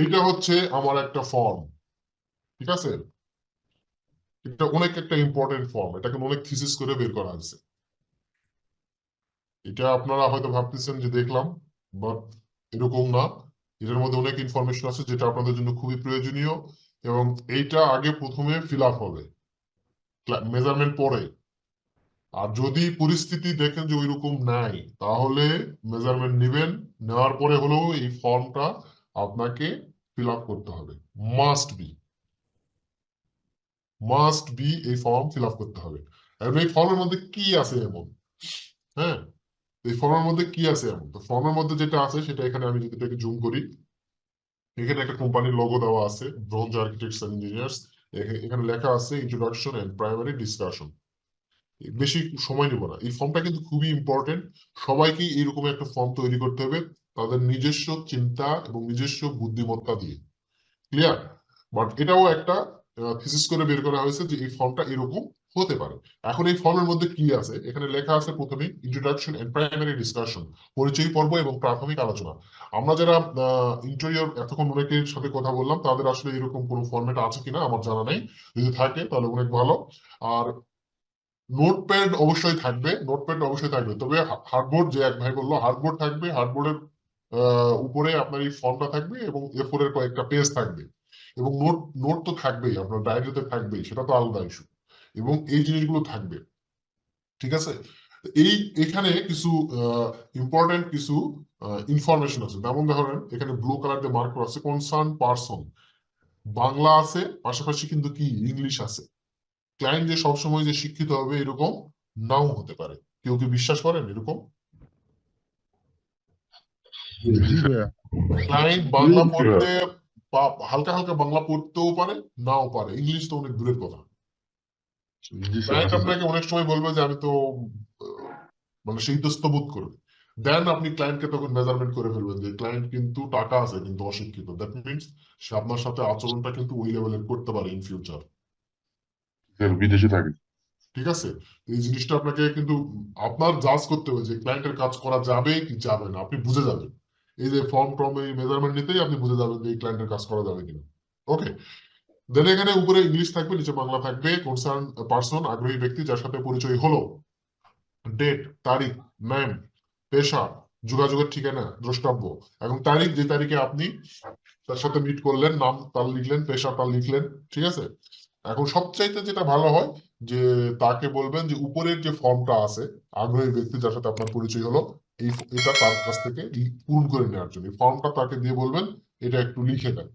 এটা হচ্ছে আমার একটা ফর্ম, ঠিক আছে? এটা অনেক একটা ইম্পর্টেন্ট ফর্ম, এটাকে অনেক থিসিস করে বের করা হয়েছে। এটা আপনারা হয়তো ভাবতেছেন যে দেখলাম, বাট এরকম না। এটার মধ্যে অনেক ইনফরমেশন আছে যেটা আপনাদের জন্য খুবই প্রয়োজনীয়। এবং এইটা আগে প্রথমে ফিল আপ হবে, মেজারমেন্ট পরে। আর যদি পরিস্থিতি দেখেন যে ওইরকম নাই, তাহলে মেজারমেন্ট নেবেন। নেওয়ার পরে হলেও এই ফর্মটা আপনাকে ফিল আপ করতে হবে। মাস্ট বি, মাস্ট বি এই ফর্ম ফিল আপ করতে হবে। এবং এই ফর্মের মধ্যে কি আছে এমন? হ্যাঁ, এই ফর্মের মধ্যে কি আছে এমন? তো ফর্মের মধ্যে যেটা আছে সেটা এখানে আমি যদি এটাকে জুম করি, এখানে একটা কোম্পানির লোগো দেওয়া আছে, ব্রোঞ্জ আর্কিটেক্টস এন্ড ইঞ্জিনিয়ার্স। এখানে লেখা আছে ইন্ট্রোডাকশন এন্ড প্রাইমারি ডিসকাশন। বেশি সময় নিব না, এই ফর্মটা কিন্তু খুবই ইম্পর্টেন্ট। সবাইকে এরকম একটা ফর্ম তৈরি করতে হবে, তাদের নিজস্ব চিন্তা এবং নিজস্ব বুদ্ধিমত্তা দিয়ে। ক্লিয়ার? বাট এটাও একটা থিসিস করে বের করা হয়েছে যে এই ফর্মটা এরকম হতে পারে। এখন এই ফর্মের মধ্যে কি আছে? এখানে লেখা আছে প্রথমে ইন্ট্রোডাকশন এন্ড প্রাইমারি ডিসকাশন, পরিচয় পর্ব এবং প্রাথমিক আলোচনা। আমরা যারা ইন্টেরিয়র এতক্ষণ অনেকের সাথে কথা বললাম, তাদের আসলে এরকম কোনো ফর্মেট আছে কিনা আমার জানা নেই। যদি থাকে তাহলে অনেক ভালো। আর নোটপ্যাড অবশ্যই থাকবে, নোটপ্যাড অবশ্যই থাকবে, তবে হার্ডবোর্ড, যে এক ভাই বললো হার্ডবোর্ড থাকবে, হার্ডবোর্ডের উপরে আপনার এই ফর্মটা থাকবে এবং এ4 এর কয়েকটা পেজ থাকবে। এবং নোট নোট তো থাকবেই, আপনার ডায়েরিতে থাকবেই, সেটা তো আলাদা ইস্যু। এবং এই জিনিসগুলো থাকবে, ঠিক আছে? এই এখানে কিছু ইম্পর্টেন্ট কিছু ইনফরমেশন আছে। যেমন ধরেন এখানে ব্লু কালার দিয়ে মার্ক করা আছে কনসার্ন পারসন, বাংলা আছে, পাশাপাশি কিন্তু কি ইংলিশ আছে। ক্লায়েন্ট যে সবসময় যে শিক্ষিত হবে এরকম নাও হতে পারে। কেউ কি বিশ্বাস করেন এরকম? জি ভাইয়া। ক্লায়েন্ট বাংলা পড়তে বা হালকা হালকা বাংলা পড়তেও পারে, নাও পারে, ইংলিশ তো অনেক দূরের কথা। জি স্যার, ক্লায়েন্ট আছে স্যার। আপনাকে অনেক সময় বলবে যে আমি তো আহ, মানে সেই ইতস্ত বোধ করবে। দেন আপনি ক্লায়েন্টকে তখন মেজারমেন্ট করে ফেলবেন যে ক্লায়েন্ট কিন্তু টাকা আছে কিন্তু অশিক্ষিত, দ্যাট মিনস সে আপনার সাথে আচরণটা কিন্তু ওই লেভেলের করতে পারে ইন ফিউচার। স্যার বিদেশে থাকে। ঠিক আছে? এই জিনিসটা আপনাকে কিন্তু আপনার জাজ করতে হবে যে ক্লায়েন্টের কাজ করা যাবে কি যাবে না, আপনি বুঝে যাবেন। এই যে ফর্ম টর্ম এই মেজারমেন্ট নিতেই আপনি বুঝে যাবেন যে এই ক্লায়েন্টের কাজ করা যাবে কিনা। ওকে। দেন এখানে উপরে ইংলিশ থাকবে, নিচে বাংলা থাকবে। কনসার্ন পার্সন, আগ্রহী ব্যক্তি যার সাথে পরিচয় হলো, ডেট, তারিখ, নাম, পেশা, যোগাযোগের ঠিকানা, দ্রষ্টব্য। এবং তারিখ, যে তারিখে আপনি তার সাথে মিট করলেন, নাম তার লিখলেন, পেশা তার লিখলেন। ঠিক আছে? এখন সবচাইতে যেটা ভালো হয় যে তাকে বলবেন যে উপরের যে ফর্মটা আছে, আগ্রহী ব্যক্তি যার সাথে আপনার পরিচয় হলো, এটা তার কাছ থেকে পূরণ করে নেওয়ার জন্য এই ফর্মটা তাকে দিয়ে বলবেন এটা একটু লিখে দেন।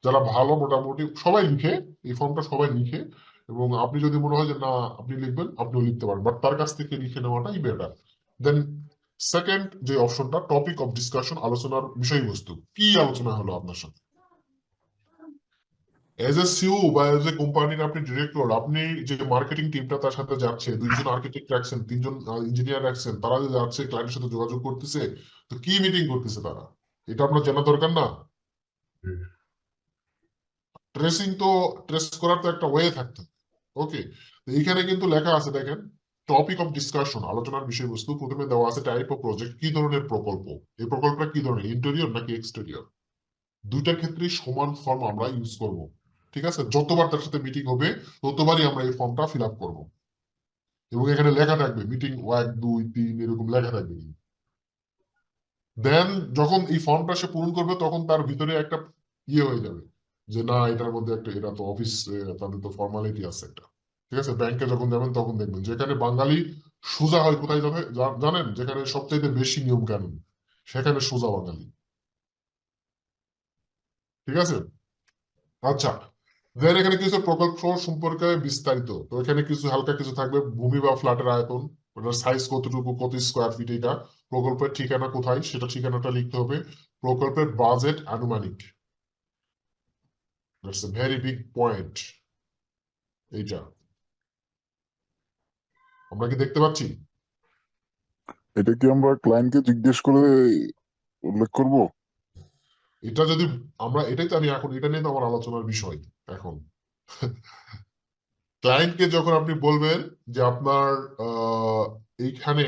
যারা ভালো মোটামুটি সবাই লিখে, এই ফর্মটা সবাই লিখে। এবং আপনি যদি মনে হয় যে না আপনি লিখবেন, আপনিও লিখতে পারেন, বাট তার কাছ থেকে লিখে নেওয়াটাই বেটার। দেন সেকেন্ড যে অপশনটা, টপিক অফ ডিসকাশন, আলোচনার বিষয়বস্তু। কি আলোচনা হলো আপনার সাথে? এজ এ সিও বা এজ এ কোম্পানির আপনি ডিরেক্টর, আপনি যে মার্কেটিং টিমটা তার সাথে যাচ্ছে, দুইজন আর্কিটেক্ট রাখছেন, তিনজন ইঞ্জিনিয়ার রাখছেন, তারা যে যাচ্ছে ক্লায়েন্টের সাথে যোগাযোগ করতেছে, তো কি মিটিং করতেছে তারা, এটা আপনার জানা দরকার না? ট্রেসিং তো, ট্রেস করার তো একটা ওয়ে থাকতে। ওকে। এইখানে কিন্তু লেখা আছে দেখেন, টপিক অফ ডিসকাশন, আলোচনার বিষয়বস্তু। প্রথমে দেওয়া আছে টাইপ অফ প্রজেক্ট, কি ধরনের প্রকল্প, এই প্রকল্পটা কি ধরনের, ইন্টেরিয়র নাকি এক্সটেরিয়র। দুইটার ক্ষেত্রেই সমান ফর্ম আমরা ইউজ করব। ঠিক আছে? যতবার তার সাথে মিটিং হবে ততবারই আমরা এই ফর্মটা ফিল আপ করবো। এবং এখানে লেখা থাকবে মিটিং 1 2 3 এরকম লেখা থাকবে। দেন যখন এই ফর্মটা সে পূরণ করবে তখন তার ভিতরে একটা ইয়ে হয়ে যাবে যে না এটার মধ্যে একটা, এটা তো অফিস, তাদের তো ফর্মালিটি আছে একটা। ঠিক আছে? ব্যাংকে যখন যাবেন তখন দেখবেন যেখানে বাঙালি সোজা হয় কোথায় যাবে জানেন? যেখানে সবচাইতে বেশি নিয়ম কানুন, সেখানে সোজা বাঙালি। ঠিক আছে? আচ্ছা। দেন এখানে কিছু প্রকল্প সম্পর্কে বিস্তারিত, তো এখানে কিছু হালকা কিছু থাকবে, ভূমি বা ফ্ল্যাটের আয়তন, ওটার সাইজ কতটুকু, কত স্কোয়ার ফিট, এটা প্রকল্পের ঠিকানা কোথায় সেটা ঠিকানাটা লিখতে হবে, প্রকল্পের বাজেট আনুমানিক। That's a very big point. এইটা আমরা কি দেখতে পাচ্ছি? এটা কি আমরা ক্লায়েন্টকে জিজ্ঞেস করে উল্লেখ করব? এটা যদি আমরা, এটাই তো আমি এখন, এটা নিয়ে তো আমার আলোচনার বিষয় এখন। ক্লায়েন্টকে যখন আপনি বলবেন যে আপনার এইখানে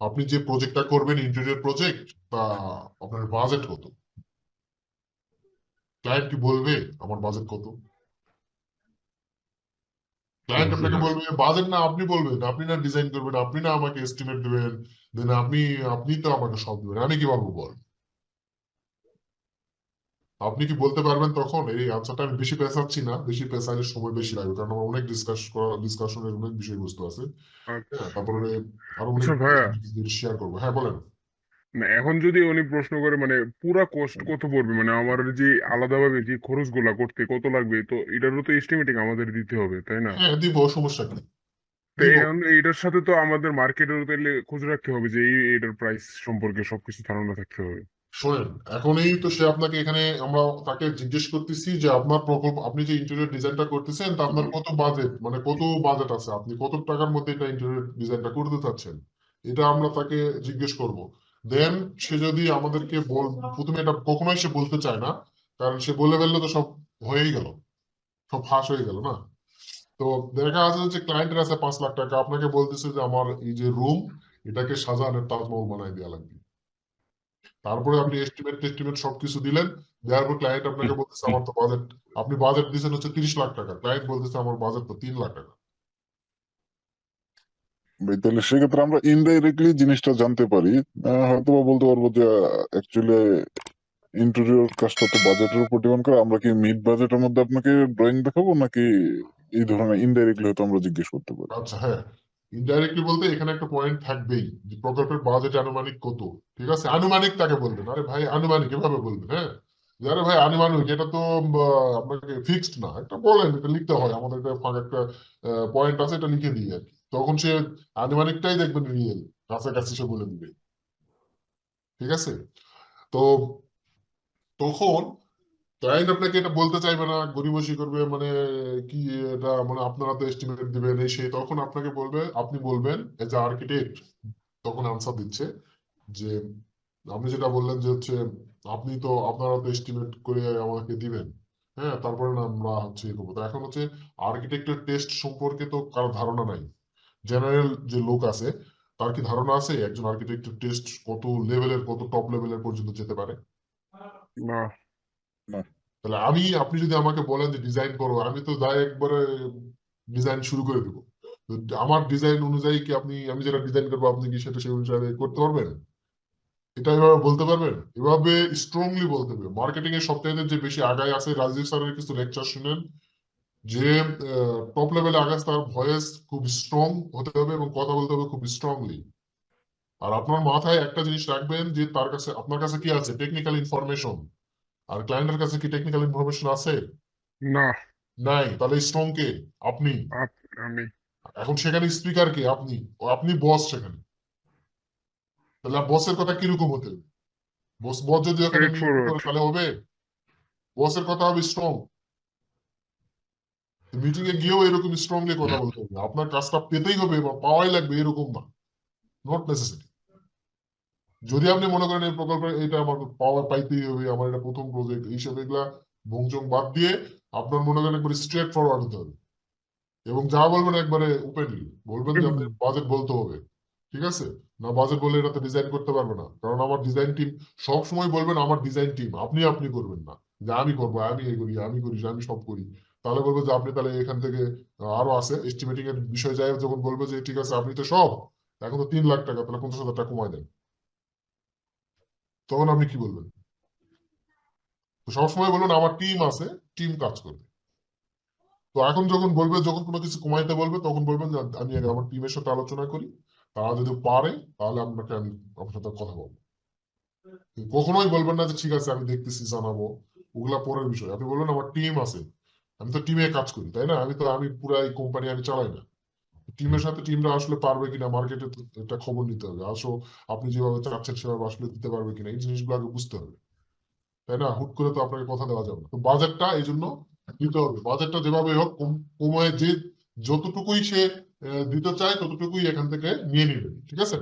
আপনি যে প্রজেক্টটা করবেন ইন্টেরিয়র প্রজেক্ট, তা আপনার বাজেট কত? ক্লায়েন্ট কি বলবে আমার বাজেট কত? ক্লায়েন্ট অবশ্যই আপনাকে হ্যাঁ। বলবে বাজেট না, আপনি বলবেন, আপনি না ডিজাইন করবেন, আপনি না আমাকে এস্টিমেট দেবেন, দেন আপনি তো আমাকে সব দেবেন, আমি কি পারবো বল? আপনি কি বলতে পারবেন তখন? এই আনসারটা আমি বেশি পেঁচাচ্ছি না, বেশি পেঁচাইলে সময় বেশি লাগবে, কারণ আমার অনেক ডিসকাশনের অনেক বিষয়বস্তু আছে। হ্যাঁ, তারপরে আরো অনেক আচ্ছা ভাইয়া, শেয়ার করবো। হ্যাঁ বলেন। না এখন যদি উনি প্রশ্ন করে মানে পুরা কস্ট কত পড়বে, মানে আমার যে আলাদাভাবে যে খরচগুলা করতে কত লাগবে, তো এটারও তো এস্টিমেটিং আমাদের দিতে হবে, তাই না? হ্যাঁ দিব, সমস্যা কি, তো দিব। এখন এটার সাথে তো আমাদের মার্কেটেরও তাহলে খোঁজ রাখতে হবে যে এটার প্রাইস সম্পর্কে সবকিছু ধারণা থাকতে হবে। শোনেন, এখনই তো সে আপনাকে এখানে আমরা তাকে জিজ্ঞেস করতেছি যে আপনার প্রকল্প, আপনি যে ইন্টেরিয়র ডিজাইনটা করতেছেন তা আপনার কত বাজেট, মানে কত বাজেট আছে, আপনি কত টাকার মধ্যে এটা ইন্টেরিয়র ডিজাইনটা করতে চাচ্ছেন, এটা আমরা তাকে জিজ্ঞেস করব। দেন সে যদি আমাদেরকে প্রথমে এটা কখনোই সে বলতে চায় না, কারণ সে বলে ফেললে তো সব হয়েই গেল, সব ফাঁস হয়ে গেল না। তো দেখা যাচ্ছে যে ক্লায়েন্টের আছে 5 লাখ টাকা, আপনাকে বলতেছে যে আমার এই যে রুম, এটাকে শাহজাহানের তাজমহল বানাই দেওয়া লাগবে। তারপরে আপনি টেস্টিমেট সবকিছু দিলেন, দেওয়ার পর ক্লায়েন্ট আপনাকে বলতেছে আমার তো বাজেট, আপনি বাজেট দিয়েছেন হচ্ছে 30 লাখ টাকা, ক্লায়েন্ট বলতেছে আমার বাজেট তো 3 লাখ টাকা। ভাই তাহলে সেক্ষেত্রে আমরা ইনডাইরেক্টলি জিনিসটা জানতে পারি। হয়তো বা বলতে পারবো যে অ্যাকচুয়ালি ইন্টেরিয়র কাজটা তো বাজেটের উপর ডিপেন্ড করে, আমরা কি মিড বাজেটের মধ্যে আপনাকে ড্রয়িং দেখাবো, নাকি এই ধরনের ইনডাইরেক্টলি হয়তো আমরা জিজ্ঞেস করতে পারি। আচ্ছা হ্যাঁ, ইনডাইরেক্টলি বলতে এখানে একটা পয়েন্ট থাকবেই যে প্রকল্পের বাজেট আনুমানিক কত। ঠিক আছে, আনুমানিক তাকে বলবেন, আরে ভাই আনুমানিক এভাবে বলবেন। হ্যাঁ, যে আরে ভাই আনুমানিক, এটা তো আপনাকে ফিক্সড না, একটা বলেন, এটা লিখতে হয়, আমাদের একটা ফাঁক একটা পয়েন্ট আছে, এটা লিখে দিই আর কি। তখন সে আনুমানিকটাই দেখবেন রিয়েল, কাছাকাছি সে বলে দিবে। ঠিক আছে, তো তখন ক্লায়েন্ট আপনাকে এটা বলতে চাইবে না, গড়িমসি করবে, মানে কি এটা, মানে আপনারা তো এস্টিমেট দিবেন এই সেই, তখন আপনাকে বলবে, আপনি বলবেন এজ এ আর্কিটেক্ট, তখন আনসার দিচ্ছে যে আপনি যেটা বললেন যে হচ্ছে আপনি তো, আপনারা তো এস্টিমেট করে আমাকে দিবেন। হ্যাঁ, তারপরে না আমরা হচ্ছে ইয়ে করবো। তো এখন হচ্ছে আর্কিটেক্টের টেস্ট সম্পর্কে তো কারো ধারণা নাই। জেনারেল যে লোক আছে তার কি ধারণা আছে একজন আর্কিটেক্টের টেস্ট কত লেভেলের, কত টপ লেভেলের পর্যন্ত যেতে পারে? না। না। তাহলে আপনি যদি আমাকে বলেন যে ডিজাইন করো, আমি তো যাই একবারে ডিজাইন শুরু করে দেবো। তো আমার ডিজাইন অনুযায়ী কি আপনি, আমি যেটা ডিজাইন করবো আপনি কি সেটা সেই অনুসারে করতে পারবেন? এটা এভাবে বলতে পারবেন? এভাবে স্ট্রংলি বলতে হবে। মার্কেটিং এর সপ্তাহে যে বেশি আগায় আছে, রাজীব স্যারের কিছু লেকচার শুনেন, যে টপ লেভেলে আগায় তার ভয়েস খুব স্ট্রং হতে হবে এবং কথা বলতে হবে খুব স্ট্রংলি। আর আপনার মাথায় একটা জিনিস রাখবেন যে তার কাছে, আপনার কাছে কি আছে, টেকনিক্যাল ইনফরমেশন, আর ক্লায়েন্টের কাছে কি টেকনিক্যাল ইনফরমেশন আছে? না। নাই। তাহলে স্ট্রং কে? আপনি। আমি। এখন সেখানে স্পিকার কে? আপনি। আপনি বস সেখানে। তাহলে বসের কথা কিরকম হতে হবে? বস বস যদি ওখানে স্ট্রেট নিয়ন্ত্রণ ফরওয়ার্ড। করে তাহলে হবে? বসের কথা হবে স্ট্রং। মিটিং এ গিয়েও এরকম স্ট্রংলি কথা বলতে হবে, আপনার কাজটা পেতেই হবে বা পাওয়াই লাগবে এরকম না, নট নেসেসারি। যদি আপনি মনে করেন এই প্রকল্পে এটা আমার পাওয়ার পাইতেই হবে, আমার এটা প্রথম প্রজেক্ট, এইসব এগুলা ভংচং বাদ দিয়ে আপনার মনে করেন একবার স্ট্রেট ফরওয়ার্ড হতে হবে, এবং যা বলবেন একবারে ওপেনলি বলবেন যে আপনি বাজেট বলতে হবে। ঠিক আছে, না বাজেট বলে এটাতে ডিজাইন করতে পারবে না, কারণ আমার ডিজাইন টিম, সব সময় বলবেন আমার ডিজাইন টিম, আপনি করবেন না যে আমি করবো, আমি এই করি, আমি করি, আমি সব করি। তাহলে বলবো যে আপনি তাহলে এখান থেকে আরো আছে এস্টিমেটিং এর বিষয় যায়, যখন বলবো যে ঠিক আছে আপনি তো সব, এখন তো 3 লাখ টাকা, তাহলে 50,000 টাকা কমায় দেন, তখন আপনি কি বলবেন? তো সবসময় বলবেন আমার টিম আছে, টিম কাজ করবে। তো এখন যখন বলবে, যখন কোনো কিছু কমাইতে বলবে তখন বলবেন যে আমি আগে আমার টিমের সাথে আলোচনা করি, তারা যদি পারে তাহলে আমি আপনার সাথে কথা বলবো। কখনোই বলবেন না যে ঠিক আছে আমি দেখতেছি জানাবো, ওগুলা পরের বিষয়। আপনি বলবেন আমার টিম আছে, আমি তো টিমে কাজ করি, তাই না? আমি পুরো এই কোম্পানি আমি চালাই না। টিমের সাথে টিমরা আসলে পারবে কিনা মার্কেটে, একটা খবর নিতে হবে। আসো, আপনি যেভাবে চাচ্ছেন সেভাবে আসলে দিতে পারবে কিনা, এই জিনিসগুলো আগে বুঝতে হবে, তাই না? হুট করে তো আপনাকে কথা দেওয়া যাবে না। তো বাজেটটা এই জন্য দিতে হবে, বাজেটটা যেভাবে হোক কমায়, যে যতটুকুই সে দিতে চায় ততটুকুই এখান থেকে নিয়ে নেবে। ঠিক আছে,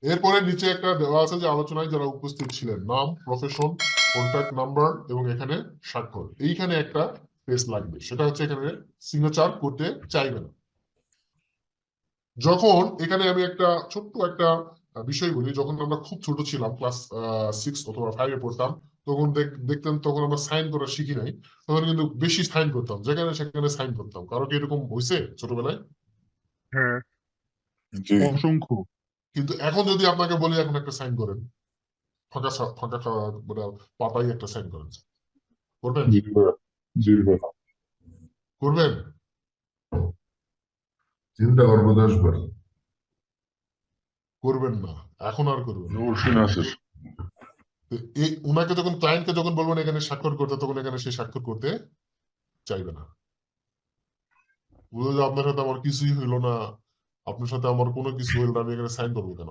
এরপরে নিচে একটা দেওয়া আছে যে আলোচনায় যারা উপস্থিত ছিলেন, নাম, প্রফেশন, কন্ট্যাক্ট নাম্বার এবং এখানে স্বাক্ষর, এইখানে একটা পেজ লাগবে, সেটা হচ্ছে এখানে সিগনেচার করতে চাইবে না। যখন এখানে আমি একটা ছোট্ট একটা বিষয় বলি, যখন আমরা খুব ছোট ছিলাম, ক্লাস 6 অথবা 5-এ পড়তাম, তখন দেখতেন, তখন আমরা সাইন করা শিখি নাই, তখন কিন্তু বেশি সাইন করতাম, যেখানে সেখানে সাইন করতাম। কারো কি এরকম হয়েছে ছোটবেলায়? হ্যাঁ, জি। অসংখ্য। কিন্তু এখন যদি আপনাকে বলি এখন একটা সাইন করেন, ফাঁকা ফাঁকা মানে পাতায় একটা সাইন করেন, করবেন? জি ভাইয়া, জি ভাইয়া। করবেন? চিন্তা করবো 10 বার। করবেন না, এখন আর করবেন না। অবশ্যই না স্যার। তো এই উনাকে যখন, ক্লায়েন্টকে যখন বলবেন এখানে স্বাক্ষর করতে, তখন এখানে সে স্বাক্ষর করতে চাইবে না। বুঝলো যে আপনার সাথে আমার কিছুই হইলো না, আপনার সাথে আমার কোনো কিছু হইলো না, আমি এখানে সাইন করবো কেন?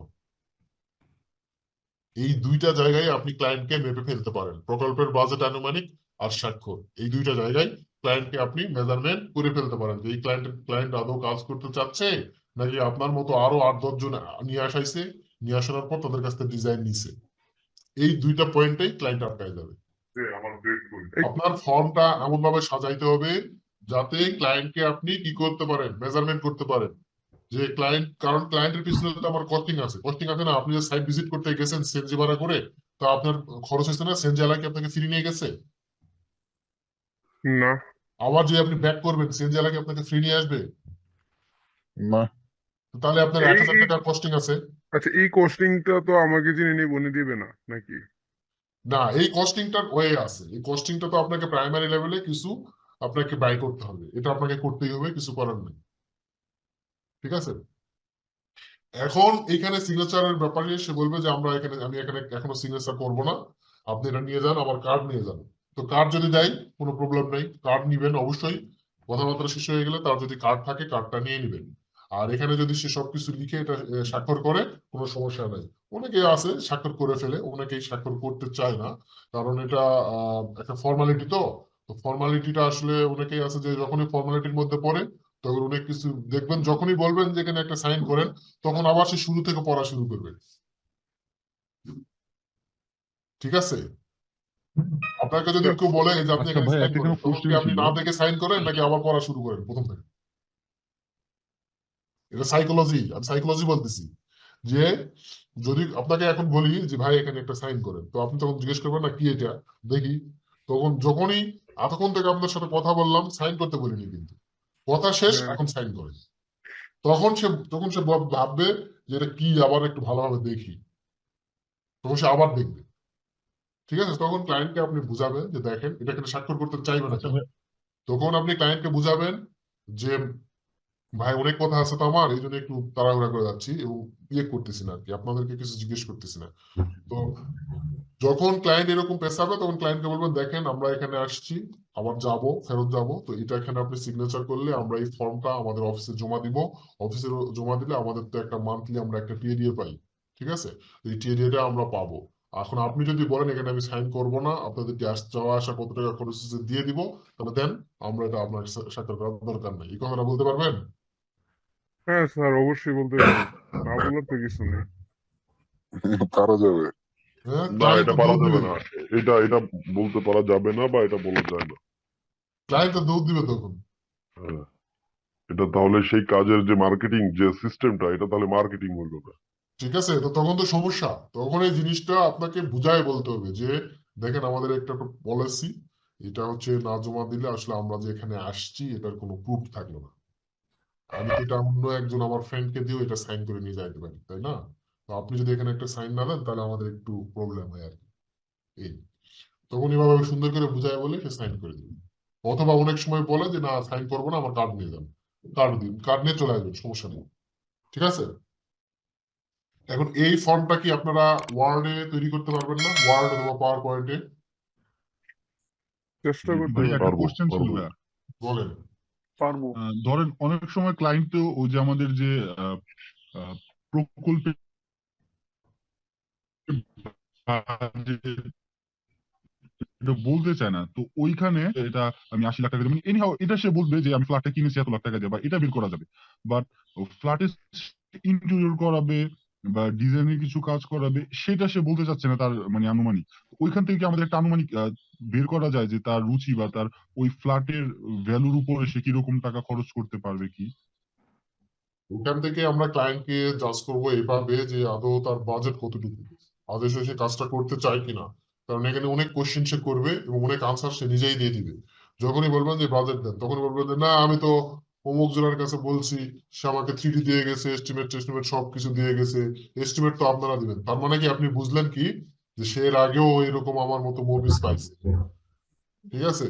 এই দুইটা জায়গায় আপনি ক্লায়েন্টকে মেপে ফেলতে পারেন, প্রকল্পের বাজেট আনুমানিক আর স্বাক্ষর, এই দুইটা জায়গায় ক্লায়েন্টকে আপনি মেজারমেন্ট করে ফেলতে পারেন যে এই ক্লায়েন্ট আদৌ কাজ করতে চাচ্ছে, নাকি আপনার মতো আরো 8-10 জন নিয়ে আসাইছে, নিয়ে আসার পর তাদের কাছ থেকে ডিজাইন নিছে। এই দুইটা পয়েন্টেই ক্লায়েন্ট আটকায় যাবে। আপনার ফর্মটা এমন ভাবে সাজাইতে হবে যাতে ক্লায়েন্টকে আপনি কি করতে পারেন, মেজারমেন্ট করতে পারেন যে ক্লায়েন্ট, কারণ ক্লায়েন্টের পিছনে তো আমার কস্টিং আছে না? আপনি যে সাইট ভিজিট করতে গেছেন সেনজি ভাড়া করে, তা আপনার খরচ হয়েছে না? সেনজি এলাকি আপনাকে ফ্রি নিয়ে গেছে? না। আবার যে আপনি ব্যাক করবেন, সেনজি এলাকি আপনাকে ফ্রি নিয়ে আসবে? না। তো তাহলে আপনার এই 1000 এই টাকার কস্টিং আছে। আচ্ছা, এই কস্টিংটা তো আমাকে যিনি নিব উনি দিবে না নাকি? না, এই কস্টিংটার ওয়ে আছে, এই কস্টিংটা তো আপনাকে প্রাইমারি লেভেলে কিছু আপনাকে বাই করতে হবে, এটা আপনাকে করতেই হবে, কিছু করার নেই। ঠিক আছে? এখন এখানে সিগনেচারের ব্যাপারে সে বলবে যে আমি এখানে এখনো সিগনেচার করবো না, আপনি এটা নিয়ে যান, আমার কার্ড নিয়ে যান। তো কার্ড যদি দেয় কোনো প্রবলেম নেই, কার্ড নিবেন অবশ্যই। কথাবার্তা শেষ হয়ে গেলে তার যদি কার্ড থাকে কার্ডটা নিয়ে নিবেন। আর এখানে যদি সে সবকিছু লিখে এটা স্বাক্ষর করে, কোনো সমস্যা নাই। অনেকে আছে স্বাক্ষর করে ফেলে, অনেকেই স্বাক্ষর করতে চায় না, কারণ এটা একটা ফর্মালিটি। তো ফর্মালিটিটা আসলে অনেকেই আছে যে যখনই ফর্মালিটির মধ্যে পড়ে, তখন অনেক কিছু দেখবেন, যখনই বলবেন যে এখানে একটা সাইন করেন, তখন আবার সে শুরু থেকে পড়া শুরু করবে। ঠিক আছে? আপনাকে যদি কেউ বলে যে আপনি আচ্ছা এখানে ভাই, সাইন একটা করেন, কোনো তখন কি কোশ্চেন আপনি ছিল। না দেখে সাইন করেন নাকি আবার পড়া শুরু করেন প্রথম থেকে? এটা সাইকোলজি, আমি সাইকোলজি বলতেছি। যে যদি আপনাকে এখন বলি যে ভাই এখানে একটা সাইন করেন, তো আপনি তখন জিজ্ঞেস করবেন না কি এটা, দেখি। তখন যখনই এতক্ষণ থেকে আপনার সাথে কথা বললাম, সাইন করতে বলিনি কিন্তু, কথা শেষ, হ্যাঁ, এখন সাইন করেন। তখন সে ভাববে যে এটা কি, আবার একটু ভালোভাবে দেখি, তখন সে আবার দেখবে। ঠিক আছে? তখন ক্লায়েন্টকে আপনি বুঝাবেন যে দেখেন এটা এখানে স্বাক্ষর করতে চাইবে না আচ্ছা কেন। ভাই, তখন আপনি ক্লায়েন্টকে বুঝাবেন যে ভাই অনেক কথা আছে তো আমার, এই জন্য একটু তাড়াহুড়া করে যাচ্ছি এবং ইয়ে করতেছি না আর কি, আপনাদেরকে কিছু জিজ্ঞেস করতেছি না। তো যখন ক্লায়েন্ট এরকম পেছাবে, তখন ক্লায়েন্টকে বলবেন দেখেন আমরা এখানে আসছি, আবার যাব, ফেরত যাব, তো এটা এখানে আপনি সিগনেচার করলে আমরা এই ফর্মটা আমাদের অফিসে জমা দিব। অফিসে জমা দিলে আমাদের তো একটা মান্থলি আমরা একটা টিএডিএ পাই। ঠিক আছে? এই টিএডিএটা আমরা পাবো। এখন আপনি যদি বলেন এখানে আমি সাইন করব না, আপনাদের যাওয়া আসা কত টাকা খরচ হচ্ছে দিয়ে দিব, তাহলে দেন, আমরা এটা আপনার স্বাক্ষর করার দরকার নেই। এই কথাটা বলতে পারবেন? হ্যাঁ স্যার, অবশ্যই বলতে পারবো, না বলার তো কিছু নেই। পারা যাবে। হ্যাঁ, না ক্লায়েন্ট এটা তো পারা দৌড় যাবে দিবে, না। এটা বলতে পারা যাবে না, বা এটা বলা যায় না। ক্লায়েন্ট তো দৌড় দিবে তখন। হ্যাঁ, এটা তাহলে সেই কাজের যে মার্কেটিং যে সিস্টেমটা, এটা তাহলে মার্কেটিং হইল না। ঠিক আছে? তো তখন তো সমস্যা, তখন এই জিনিসটা আপনাকে বুঝায় বলতে হবে যে দেখেন আমাদের একটা পলিসি, এটা হচ্ছে না জমা দিলে আসলে আমরা যে এখানে আসছি এটার কোনো প্রুফ থাকলো না। আমি তো এটা অন্য একজন আমার ফ্রেন্ডকে দিয়েও এটা সাইন করে নিয়ে যাইতে পারি, তাই না? তো আপনি যদি এখানে একটা সাইন না দেন তাহলে আমাদের একটু প্রবলেম হয় আর কি। এই তখন এভাবে সুন্দর করে বুঝায় বলে সে সাইন করে দিবে। অথবা অনেক সময় বলে যে না সাইন করবো না, আমার কার্ড নিয়ে যান, কার্ড দিন, কার্ড নিয়ে চলে আসবেন, সমস্যা নেই। ঠিক আছে? এখন এই ফর্মটা কি আপনারা ওয়ার্ডে তৈরি করতে পারবেন না? ওয়ার্ড অথবা পাওয়ার পয়েন্টে? চেষ্টা জি করতে ভাই, একটা পারবো। কোশ্চেন ছিল পারবো। ভাইয়া। বলেন। পারবো। ধরেন অনেক সময় ক্লায়েন্ট তো ওই যে আমাদের যে আহ, আহ, প্রকল্পে এটা বলতে চায় না, তো ওইখানে এটা আমি 80 লাখ টাকা দেবো এনিহাও, এটা সে বলবে যে আমি ফ্ল্যাটটা কিনেছি এত লাখ টাকা দিয়ে, বা এটা বের করা যাবে। বাট ফ্ল্যাটের ইন্টেরিয়র করাবে বা ডিজাইনের কিছু কাজ করাবে, সেটা সে বলতে চাচ্ছে না তার মানে আনুমানিক। ওইখান থেকে কি আমাদের একটা আনুমানিক বের করা যায় যে তার রুচি বা তার ওই ফ্ল্যাটের ভ্যালুর উপরে সে কিরকম টাকা খরচ করতে পারবে কি? ওখান থেকে আমরা ক্লায়েন্টকে জাজ করবো এভাবে যে আদৌ তার বাজেট কতটুকু, আদৌ সে কাজটা করতে চায় কিনা। কারণ এখানে অনেক কোশ্চেন সে করবে এবং অনেক আনসার সে নিজেই দিয়ে দিবে। যখনই বলবেন যে বাজেট দেন, তখনই বলবেন যে না আমি তো অমুক জনের কাছে বলছি, সে আমাকে 3D দিয়ে গেছে, এস্টিমেট সবকিছু দিয়ে গেছে, এস্টিমেট তো আপনারা দিবেন। তার মানে কি আপনি বুঝলেন কি যে সে এর আগেও এরকম আমার মতো মুভিজ পাইছে, ঠিক আছে,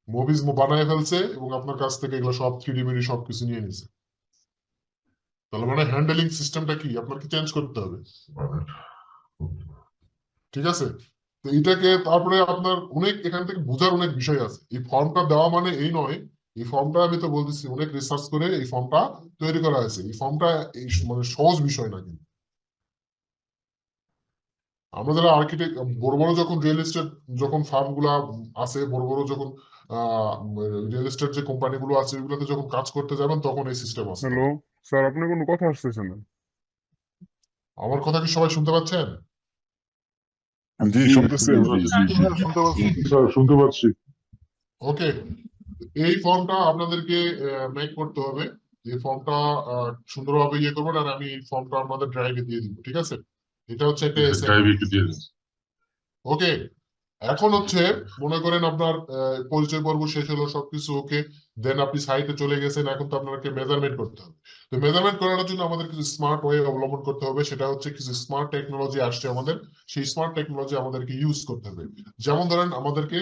মুভিজ বানায় ফেলছে এবং আপনার কাছ থেকে এগুলো সব 3D মিডি সবকিছু নিয়ে নিছে। তাহলে মানে হ্যান্ডেলিং সিস্টেমটা কি আপনাকে চেঞ্জ করতে হবে, ঠিক আছে। তো এটাকে তারপরে আপনার অনেক এখান থেকে বোঝার অনেক বিষয় আছে। এই ফর্মটা দেওয়া মানে এই নয়, এই ফর্মটা আমি তো বলতেছি অনেক রিসার্চ করে এই ফর্মটা তৈরি করা হয়েছে। এই ফর্মটা এই মানে সহজ বিষয় না কিন্তু। আমরা যারা আর্কিটেক্ট, বড় বড় যখন রিয়েল এস্টেট যখন ফার্ম গুলা আছে, বড় বড় যখন রিয়েল এস্টেট যে কোম্পানি গুলো আছে ওইগুলোতে যখন কাজ করতে যাবেন তখন এই সিস্টেম আছে হ্যালো তাদের। স্যার, আপনার কোনো কথা আসতেছে না। আমার কথা কি সবাই শুনতে পাচ্ছেন? জি জি শুনতেছি শুনতে আমি। পাচ্ছি। হ্যাঁ, শুনতে পাচ্ছি। স্যার শুনতে পাচ্ছি। ওকে, এই ফর্মটা আপনাদেরকে মেক করতে হবে। এই ফর্মটা সুন্দরভাবে ইয়ে করবেন, আর আমি এই ফর্মটা আপনাদের ড্রাইভে দিয়ে দিব, ঠিক আছে। এটা হচ্ছে একটা ড্রাইভে একটু দিয়ে দিন। ওকে। এখন হচ্ছে মনে করেন আপনার পরিচয় পর্ব শেষ হলো, সবকিছু ওকে, দেন আপনি সাইটে চলে গেছেন। এখন তো আপনাকে মেজারমেন্ট করতে হবে। তো মেজারমেন্ট করার জন্য আমাদের কিছু স্মার্ট ওয়ে অবলম্বন করতে হবে। সেটা হচ্ছে কিছু স্মার্ট টেকনোলজি আসছে আমাদের, সেই স্মার্ট টেকনোলজি আমাদেরকে ইউজ করতে হবে। যেমন ধরেন আমাদেরকে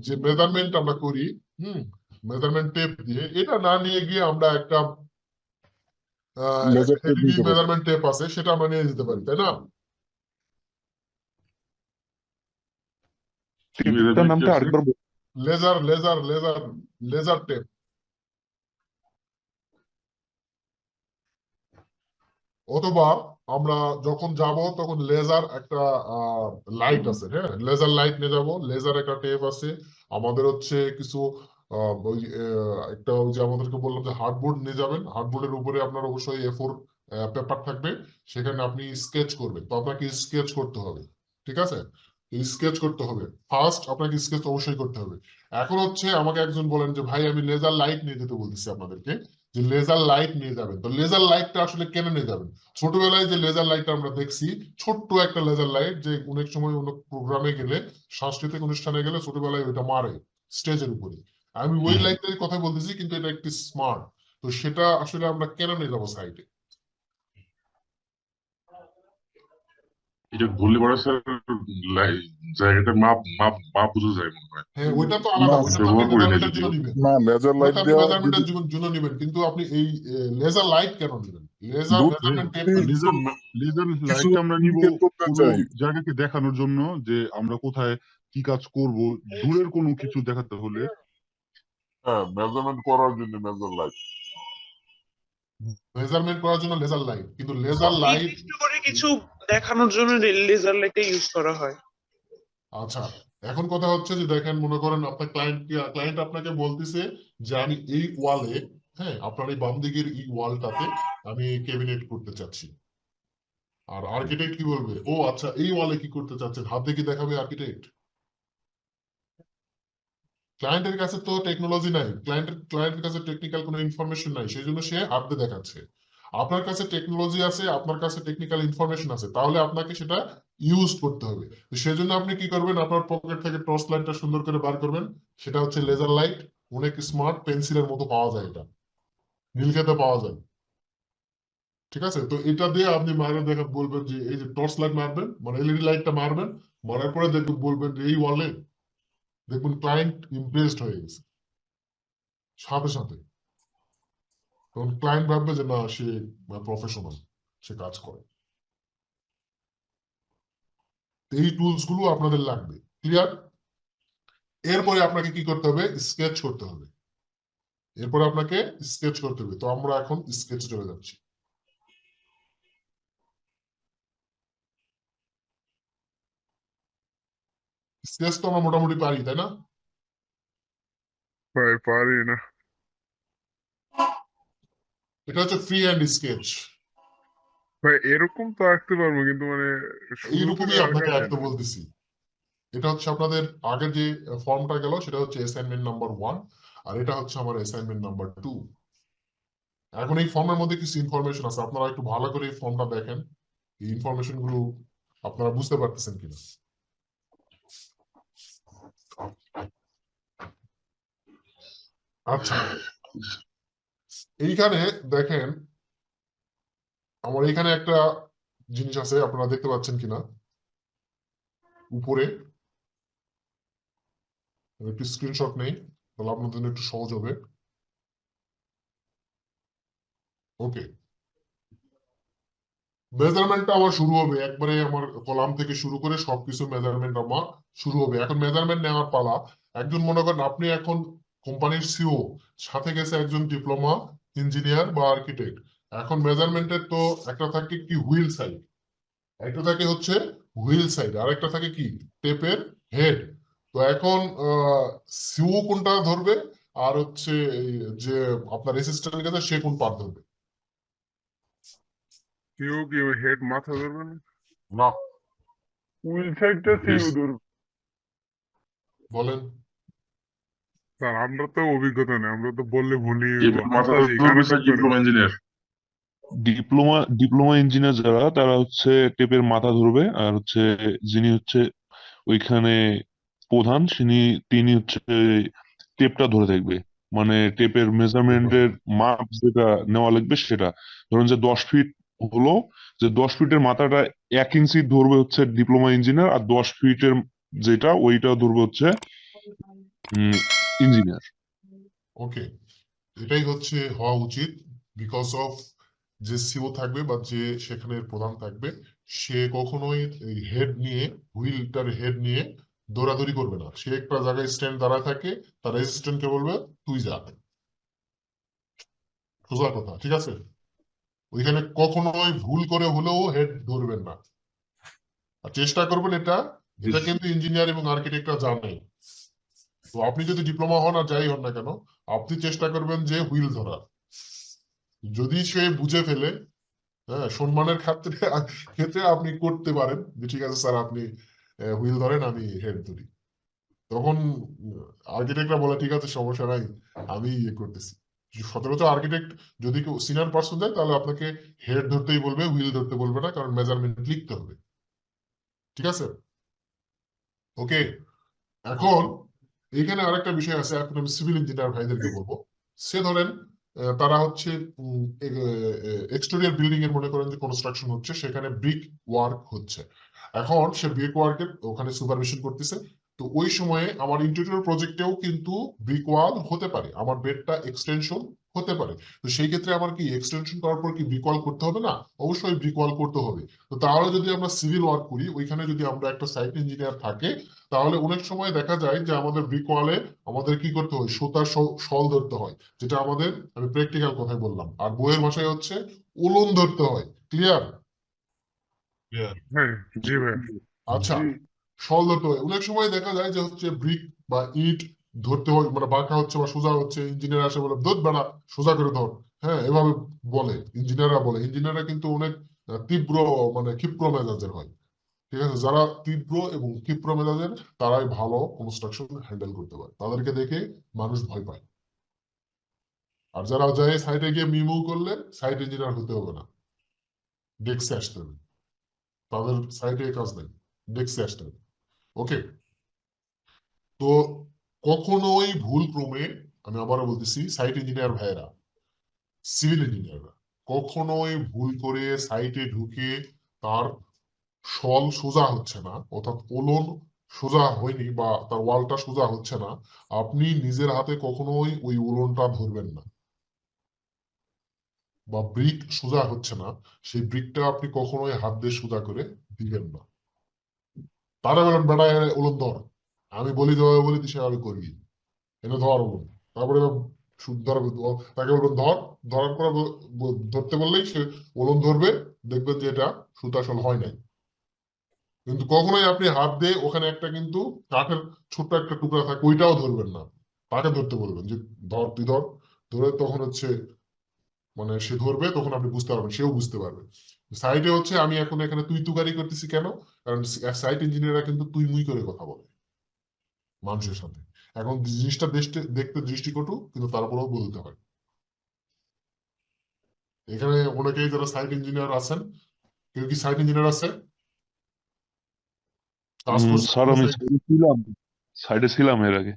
যে মেজারমেন্ট আমরা করি, মেজারমেন্ট টেপ দিয়ে, এটা না নিয়ে গিয়ে আমরা একটা লেজার টেপ এলইডি নিতে পারি। মেজারমেন্ট টেপ আছে, সেটা আমরা নিয়ে যেতে পারি, তাই না? কি টেপটার মেজারমেন্ট নামটা আছে? আরেকবার laser laser laser laser tape. অথবা আমরা যখন যাব তখন লেজার একটা লাইট আছে, হ্যাঁ, লেজার লাইট নিয়ে যাব। লেজার একটা টেপ আছে আমাদের, হচ্ছে কিছু একটা ওই যে আমাদেরকে বললাম যে হার্ডবোর্ড নিয়ে যাবেন। হার্ডবোর্ডের উপরে আপনার অবশ্যই A4 পেপার থাকবে, সেখানে আপনি স্কেচ করবেন। তো আপনাকে স্কেচ করতে হবে, ঠিক আছে। স্কেচ করতে হবে, ফার্স্ট আপনাকে স্কেচ অবশ্যই করতে হবে। এখন হচ্ছে আমাকে একজন বলেন যে ভাই আমি লেজার লাইট নিয়ে যেতে বলতেছি আপনাদেরকে, যে লেজার লাইট নিয়ে যাবেন। তো লেজার লাইটটা আসলে কেন নিয়ে যাবেন? ছোটবেলায় যে লেজার লাইট আমরা দেখছি, ছোট্ট একটা লেজার লাইট, যে অনেক সময় অন্য প্রোগ্রামে গেলে, সাংস্কৃতিক অনুষ্ঠানে গেলে ছোটবেলায় ওইটা মারে স্টেজের উপরে। আমি ওই লাইটটার কথা বলতেছি, কিন্তু এটা একটি স্মার্ট। তো সেটা আসলে আমরা কেন নিয়ে যাবো সাইটে? এটা ঘুরলে পরে স্যার জায়গাটার মাপ মাপ মাপ বোঝা যায় মনে হয়। হ্যাঁ, ওইটা তো না আলাদা, ওইটা তো আপনি ব্যবহার করি না মেজারমেন্টের জন্য যদিও। নিবেন। না, লেজার লাইট ওইটা আপনি দেওয়া যদি মেজারমেন্টের জন্য নিবেন, কিন্তু আপনি এই লেজার লাইট কেন নিবেন? লেজার দূর মেজারমেন্ট টেপ থেকে নিবেন। লেজার লেজার কিছু লাইটটা আমরা নিব ইন্ডিকেট করতে কোনো চাই। জায়গাকে দেখানোর জন্য, যে আমরা কোথায় কি কাজ করব, দূরের কোনো কিছু দেখাতে হলে। হ্যাঁ, মেজারমেন্ট করার জন্য মেজার লাইট। মেজারমেন্ট করার জন্য লেজার লাইট, কিন্তু লেজার লাইট, নির্দিষ্ট করে কিছু দেখানোর জন্য লেজার লাইটটা ইউজ করা হয়। আচ্ছা, এখন কথা হচ্ছে যে দেখেন, মনে করেন আপনার ক্লায়েন্ট আপনাকে বলতেছে যে আমি এই ওয়ালে, হ্যাঁ, আপনার এই বাম দিকের এই ওয়ালটাতে আমি ক্যাবিনেট করতে চাচ্ছি। আর আর্কিটেক্ট কি বলবে? ও আচ্ছা, এই ওয়ালে কি করতে চাচ্ছেন, হাত দিয়ে কি দেখাবে আর্কিটেক্ট? ক্লায়েন্টের কাছে তো টেকনোলজি নাই, ক্লায়েন্টের কাছে টেকনিক্যাল কোনো ইনফরমেশন নাই, সেই জন্য সে হাত দিয়ে দেখাচ্ছে। আপনার কাছে টেকনোলজি আছে, আপনার কাছে টেকনিক্যাল ইনফরমেশন আছে, তাহলে আপনাকে সেটা ইউজ করতে হবে। তো সেজন্য আপনি কি করবেন, আপনার পকেট থেকে টর্চ লাইটটা সুন্দর করে বার করবেন। সেটা হচ্ছে লেজার লাইট, অনেক স্মার্ট, পেন্সিলের মতো পাওয়া যায়, এটা নীলক্ষেতে পাওয়া যায়, ঠিক আছে। তো এটা দিয়ে আপনি মারা দেখা বলবেন যে এই যে টর্চ লাইট মারবেন, মানে এলইডি লাইটটা মারবেন, মারার পরে দেখবেন, বলবেন যে এই ওয়ালে, দেখবেন ক্লায়েন্ট ইমপ্রেসড হয়ে গেছে সাথে সাথে। তখন ক্লায়েন্ট ভাববে যে না, সে প্রফেশনাল, সে কাজ করে। এই টুলস গুলো আপনাদের লাগবে, ক্লিয়ার। এরপরে আপনাকে কি করতে হবে? স্কেচ করতে হবে। এরপরে আপনাকে স্কেচ করতে হবে। তো আমরা এখন স্কেচে চলে যাচ্ছি। স্কেচ তো আমরা মোটামুটি পারি, তাই না? ভাই পারি না এটা হচ্ছে ফ্রি হ্যান্ড স্কেচ। ভাই, এরকম তো আঁকতে পারবো, কিন্তু মানে শুরু থেকে এইরকমই আঁকা আপনাকে যায় আঁকতে না। বলতেছি। এটা হচ্ছে আপনাদের আগের যে ফর্মটা গেল, সেটা হচ্ছে অ্যাসাইনমেন্ট নাম্বার 1, আর এটা হচ্ছে আমার অ্যাসাইনমেন্ট নাম্বার 2। এখন এই ফর্মের মধ্যে কিছু ইনফরমেশন আছে, আপনারা একটু ভালো করে এই ফর্মটা দেখেন, এই ইনফরমেশন গুলো আপনারা বুঝতে পারতেছেন কিনা। আচ্ছা, এইখানে দেখেন আমার এখানে একটা জিনিস আছে, আপনারা দেখতে পাচ্ছেন কিনা উপরে, আমি একটু স্ক্রিনশট নেই তাহলে আপনাদের জন্য একটু সহজ হবে। ওকে, মেজারমেন্টটা আমার শুরু হবে একবারে, আমার কলাম থেকে শুরু করে সবকিছু মেজারমেন্ট আমার শুরু হবে। এখন মেজারমেন্ট নেওয়ার পালা। একজন মনে করেন আপনি এখন কোম্পানির সিও, সাথে গেছে একজন ডিপ্লোমা ইঞ্জিনিয়ার বা আর্কিটেক্ট। এখন মেজারমেন্টের তো একটা থাকে কি হুইল সাইড, একটা থাকে হচ্ছে হুইল সাইড, আর একটা থাকে কি টেপের হেড। তো এখন সিও কোনটা ধরবে, আর হচ্ছে এই যে আপনার অ্যাসিস্ট্যান্ট গেছে সে কোন পার্ট ধরবে? কেউ কি হেড মাথা ধরবে না? না, উইল সাইডটা সিইও ধরবে। বলেন। স্যার আমরা তো অভিজ্ঞতা নেই, আমরা তো বললে ভুলি মাথা আন্দাজে ধরবে কানে স্যার কান করে। Diploma engineer. ডিপ্লোমা ইঞ্জিনিয়ার যারা, তারা হচ্ছে টেপের মাথা ধরবে, আর হচ্ছে যিনি হচ্ছে ওইখানে প্রধান তিনি হচ্ছে টেপটা ধরে থাকবে। মানে টেপের মেজারমেন্টের মাপ যেটা নেওয়া লাগবে সেটা, ধরুন যে 10 ফিট হলো, যে 10 ফিটের মাথাটা 1 ইঞ্চি ধরবে হচ্ছে ডিপ্লোমা ইঞ্জিনিয়ার, আর 10 ফিটের যেটা ওইটা ধরবে হচ্ছে ইঞ্জিনিয়ার। ওকে, এটাই হচ্ছে হওয়া উচিত। বিকজ অফ যে সিও থাকবে বা যে সেখানে প্রধান থাকবে, সে কখনোই এই হেড নিয়ে, হুইলটার হেড নিয়ে দৌড়াদৌড়ি করবে না। সে একটা জায়গায় স্ট্যান্ড দাঁড়ায় থাকে, তার অ্যাসিস্ট্যান্টকে বলবে তুই যা, সোজা কথা, ঠিক আছে? ওইখানে কখনোই ভুল করে হলেও হেড ধরবেন না, আর চেষ্টা করবেন এটা। এটা কিন্তু ইঞ্জিনিয়ার এবং আর্কিটেক্টরা জানে। তো আপনি যদি ডিপ্লোমা হন আর যাই হন না কেন, আপনি চেষ্টা করবেন যে হুইল ধরার। যদি সে বুঝে ফেলে, হ্যাঁ, সম্মানের ক্ষেত্রে ক্ষেত্রে আপনি করতে পারেন যে ঠিক আছে স্যার আপনি হুইল ধরেন, আমি হেড ধরি। তখন আর্কিটেক্টরা বলে ঠিক আছে সমস্যা নাই, আমি ইয়ে করতেছি। সচরাচর আর্কিটেক্ট যদি কেউ সিনিয়র পার্সন দেয় তাহলে আপনাকে হেড ধরতেই বলবে, হুইল ধরতে বলবে না, কারণ মেজারমেন্ট লিখতে হবে। ঠিক আছে? ওকে, এখন এখানে আরেকটা বিষয় আছে, এখন আমি সিভিল ইঞ্জিনিয়ার ভাইদেরকে বলবো। সে ধরেন তারা হচ্ছে এক্সটেরিয়র বিল্ডিং এর মনে করেন যে কনস্ট্রাকশন হচ্ছে, সেখানে ব্রিক ওয়ার্ক হচ্ছে। এখন সে ব্রিক ওয়ার্কের ওখানে সুপারভিশন করতেছে। তো ওই সময়ে আমার ইন্টেরিয়র প্রজেক্টেও কিন্তু ব্রিক ওয়াল হতে পারে, আমার বেডটা এক্সটেনশন হতে পারে। তো সেই ক্ষেত্রে আমার কি এক্সটেনশন করার পর কি ব্রিক ওয়াল করতে হবে না? অবশ্যই ব্রিক ওয়াল করতে হবে। তো তাহলে যদি আমরা সিভিল ওয়ার্ক করি, ওইখানে যদি আমরা একটা সাইট ইঞ্জিনিয়ার থাকে, তাহলে অনেক সময় দেখা যায় যে আমাদের ব্রিক ওয়ালে আমাদের কি করতে হয়, সুতার শল ধরতে হয়, যেটা আমাদের, আমি প্র্যাকটিক্যাল কথাই বললাম, আর বইয়ের ভাষায় হচ্ছে উলন ধরতে হয়। ক্লিয়ার? হ্যাঁ, জি ভাইয়া। আচ্ছা, শল ধরতে হয়। অনেক সময় দেখা যায় যে হচ্ছে ব্রিক বা ইট ধরতে হয়, মানে বাঁকা হচ্ছে বা সোজা হচ্ছে, ইঞ্জিনিয়ার আসে বলে ধর বেড়া সোজা করে ধর। হ্যাঁ, এভাবে বলে ইঞ্জিনিয়াররা, বলে ইঞ্জিনিয়াররা কিন্তু অনেক তীব্র, মানে ক্ষিপ্র মেজাজের হয়। ঠিক আছে? যারা তীব্র এবং ক্ষিপ্র মেজাজের, তারাই ভালো কনস্ট্রাকশন হ্যান্ডেল করতে পারে, তাদেরকে দেখে মানুষ ভয় পায়। আর যারা যায় সাইটে গিয়ে মিমু করলে সাইট ইঞ্জিনিয়ার হতে হবে না, ডেস্কে আসতে হবে। তাদের সাইটে কাজ নেই, ডেস্কে আসতে হবে। ওকে, তো কখনোই ভুল ক্রমে, আমি আবারও বলতেছি সাইট ইঞ্জিনিয়ার ভাইয়েরা, সিভিল ইঞ্জিনিয়াররা কখনোই ভুল করে সাইটে ঢুকে তার শল সোজা হচ্ছে না, অর্থাৎ ওলন সোজা হয়নি বা তার ওয়ালটা সোজা হচ্ছে না, আপনি নিজের হাতে কখনোই ওই ওলনটা ধরবেন না। বা ব্রিক সোজা হচ্ছে না, সেই ব্রিকটা আপনি কখনোই হাত দিয়ে সোজা করে দিবেন না। তারা বলেন বেড়া ওলন ধর, আমি বলি যেভাবে বলি তুই সেভাবে করবি, এনে ধর ওলন। তারপরে তাকে বলবেন ধর, ধরার পরে ধরতে বললেই সে ওলন ধরবে, দেখবেন যে এটা সুতাসল হয় নাই। কিন্তু কখনোই আপনি হাত দিয়ে ওখানে একটা কিন্তু কাঠের ছোট্ট একটা টুকরা থাকে, ওইটাও ধরবেন না, তাকে ধরতে বলবেন যে ধর তুই ধর। ধরে তখন হচ্ছে, মানে সে ধরবে, তখন আপনি বুঝতে পারবেন, সেও বুঝতে পারবে। সাইটে হচ্ছে আমি এখন এখানে তুই তুকারি করতেছি কেন, কারণ সাইট ইঞ্জিনিয়াররা কিন্তু তুই মুই করে কথা বলে মানুষের সাথে। এখন জিনিসটা দেখতে দৃষ্টিকটু, কিন্তু তারপরেও বলতে হয়। এখানে অনেকেই যারা সাইট ইঞ্জিনিয়ার আছেন, কেউ কি সাইট ইঞ্জিনিয়ার আছে, কাজ করছে স্যার আমি সাইডে ছিলাম এর আগে।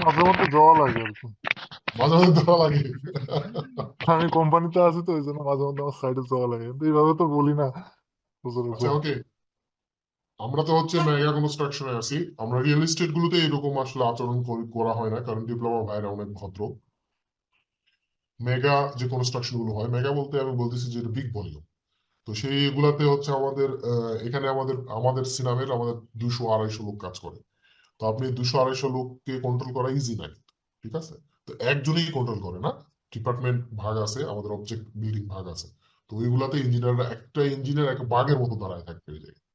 মাঝে মধ্যে যাওয়া লাগে আর কি। মাঝে মাঝে ধরা লাগে। আমি কোম্পানিতে আছি তো, এই জন্য মাঝে মধ্যে আমার সাইডে যাওয়া লাগে, কিন্তু এইভাবে তো বলি না আচ্ছা সচরাচর। ওকে, আমরা তো হচ্ছে মেগা কনস্ট্রাকশনে আছি, আমরা রিয়েল এস্টেট গুলোতে এরকম আসলে আচরণ করা হয় না, কারণ ডিপ্লোমা ভাইরা অনেক ভদ্র। মেগা যে কনস্ট্রাকশন গুলো হয়, মেগা বলতে আমি বলতেছি যে বিগ ভলিউম, তো সেইগুলাতে হচ্ছে আমাদের এখানে আমাদের আমাদের সিনামের আমাদের 200-250 লোক কাজ করে। তো আপনি 200-250 লোককে কন্ট্রোল করা ইজি না কিন্তু, ঠিক আছে? তো একজনই কন্ট্রোল করে না, ডিপার্টমেন্ট ভাগ আছে, আমাদের অবজেক্ট বিল্ডিং ভাগ আছে। তো ওইগুলাতে ইঞ্জিনিয়াররা একটা ইঞ্জিনিয়ার একটা বাঘের মতো দাঁড়ায় থাকতে ওই জায়গায়,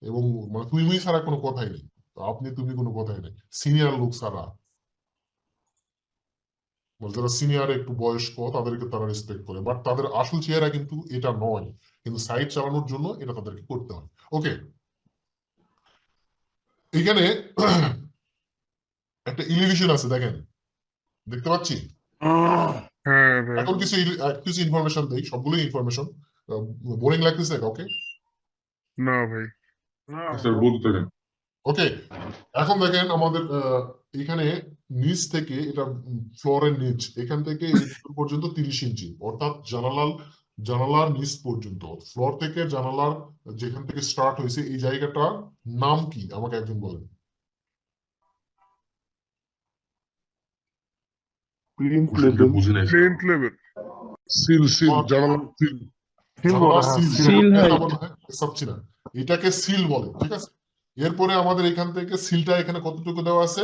এবং মানে তুমি ছাড়া কোনো কথাই নেই, তো আপনি তুমি কোনো কথাই নেই, সিনিয়র লোক ছাড়া। মানে যারা সিনিয়র একটু বয়স্ক তাদেরকে তারা রেসপেক্ট করে, বাট তাদের আসল চেহারা কিন্তু এটা নয়, কিন্তু সাইট চালানোর জন্য এটা তাদেরকে করতে হয়। ওকে, এখানে একটা ইলিভেশন আছে, দেখেন, দেখতে পাচ্ছি। হ্যাঁ ভাই। এখন কিছু ইনফরমেশন দেই, সবগুলোই ইনফরমেশন। বোরিং লাগতেছে ওকে? না ভাই। স্যার বলতে থাকেন। ওকে, এখন দেখেন আমাদের এখানে নিচ থেকে, এটা ফ্লোরের নিচ, এখান থেকে এই দূর পর্যন্ত 30 ইঞ্চি, অর্থাৎ জানালার নিচ পর্যন্ত, ফ্লোর থেকে জানালার যেখান থেকে স্টার্ট হয়েছে এই জায়গাটার নাম কি আমাকে একজন বলেন। প্লেন্থ লেভেল। সিল জানালা সিল। সিল বলে, জানালার হ্যাঁ সিল, সিল। সবচেয়ে না, এটাকে সিল বলে, ঠিক আছে? এরপরে আমাদের এখান থেকে সিলটা এখানে কতটুকু দেওয়া আছে,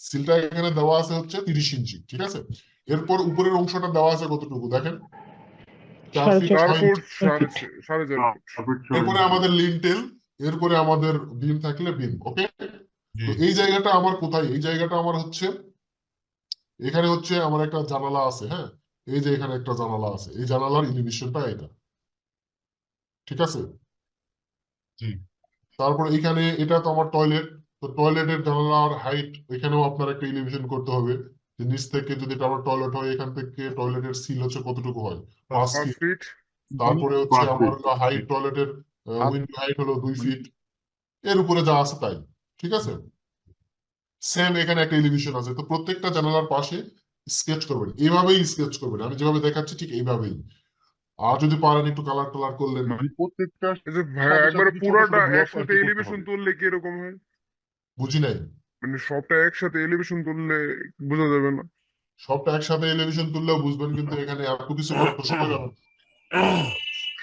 সিলটা এখানে দেওয়া আছে হচ্ছে 30 ইঞ্চি, ঠিক আছে? এরপর উপরের অংশটা দেওয়া আছে কতটুকু দেখেন, 4 ফিট 4 6 ফুট, ইঞ্চি। 4.5 ফুট। এরপরে আমাদের লিন্টেল, এরপরে আমাদের বিম থাকলে বিম, ওকে? তো এই জায়গাটা আমার কোথায়, এই জায়গাটা আমার হচ্ছে এখানে হচ্ছে আমার একটা জানালা আছে, হ্যাঁ, এই যে এখানে একটা জানালা আছে, এই জানালার এলিভেশনটা এটা, ঠিক আছে? তারপর এখানে এটা তো আমার টয়লেট, তো টয়লেটের জানালার হাইট এখানেও আপনার একটা এলিভেশন করতে হবে, যে নিচ থেকে যদি এটা আমার টয়লেট হয়, এখান থেকে টয়লেটের সিল হচ্ছে কতটুকু হয়, 5 5 ফিট। ফিট। তারপরে হচ্ছে আমার হাইট, টয়লেটের উইন্ডো হাইট হলো 2 ফিট, এর উপরে যা আছে তাই, ঠিক আছে? সেম এখানে একটা এলিভেশন আছে, তো প্রত্যেকটা জানালার পাশে স্কেচ করবেন, এইভাবেই স্কেচ করবেন, আমি যেভাবে দেখাচ্ছি ঠিক এইভাবেই। আর যদি পারেন একটু কালার টালার করলেন। মানে প্রত্যেকটা এই যে ভাই সাথে একবারে কিছু ছোট পুরাটা ছোট ব্লক আর একসাথে কি করতে এলিভেশন হবে। তুললে কিরকম হয়? বুঝি নাই। মানে সবটা একসাথে এলিভেশন তুললে বোঝা যাবে না? সবটা একসাথে এলিভেশন তুললেও বুঝবেন, কিন্তু এখানে এত কিছু করার তো সময় পাবেন না।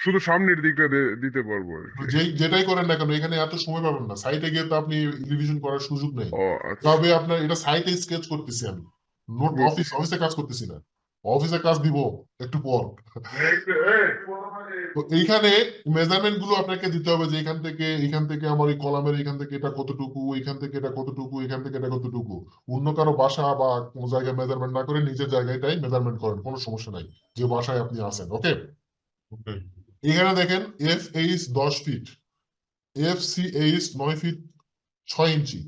শুধু সামনের দিকটা দিতে পারবো আর কি। যেটাই করেন না কেন এখানে এত সময় পাবেন না, সাইটে গিয়ে তো আপনি এলিভেশন করার সুযোগ নেই। ও আচ্ছা, তবে আপনার এটা সাইটে স্কেচ করতেছি আমি, নোট বুঝছি। অফিসে কাজ করতেছি না, অফিসে কাজ দিব একটু পর। তো এইখানে মেজারমেন্ট গুলো আপনাকে দিতে হবে, যে এখান থেকে আমার এই কলামের এখান থেকে এটা কতটুকু, এখান থেকে এটা কতটুকু, এখান থেকে এটা কতটুকু। অন্য কারো বাসা বা কোনো জায়গায় মেজারমেন্ট না করে নিজের জায়গাটাই মেজারমেন্ট করেন, কোনো সমস্যা নাই, যে বাসায় আপনি আছেন, ওকে? এখানে দেখেন F H 10 feet, F C H 9 feet 6 inch,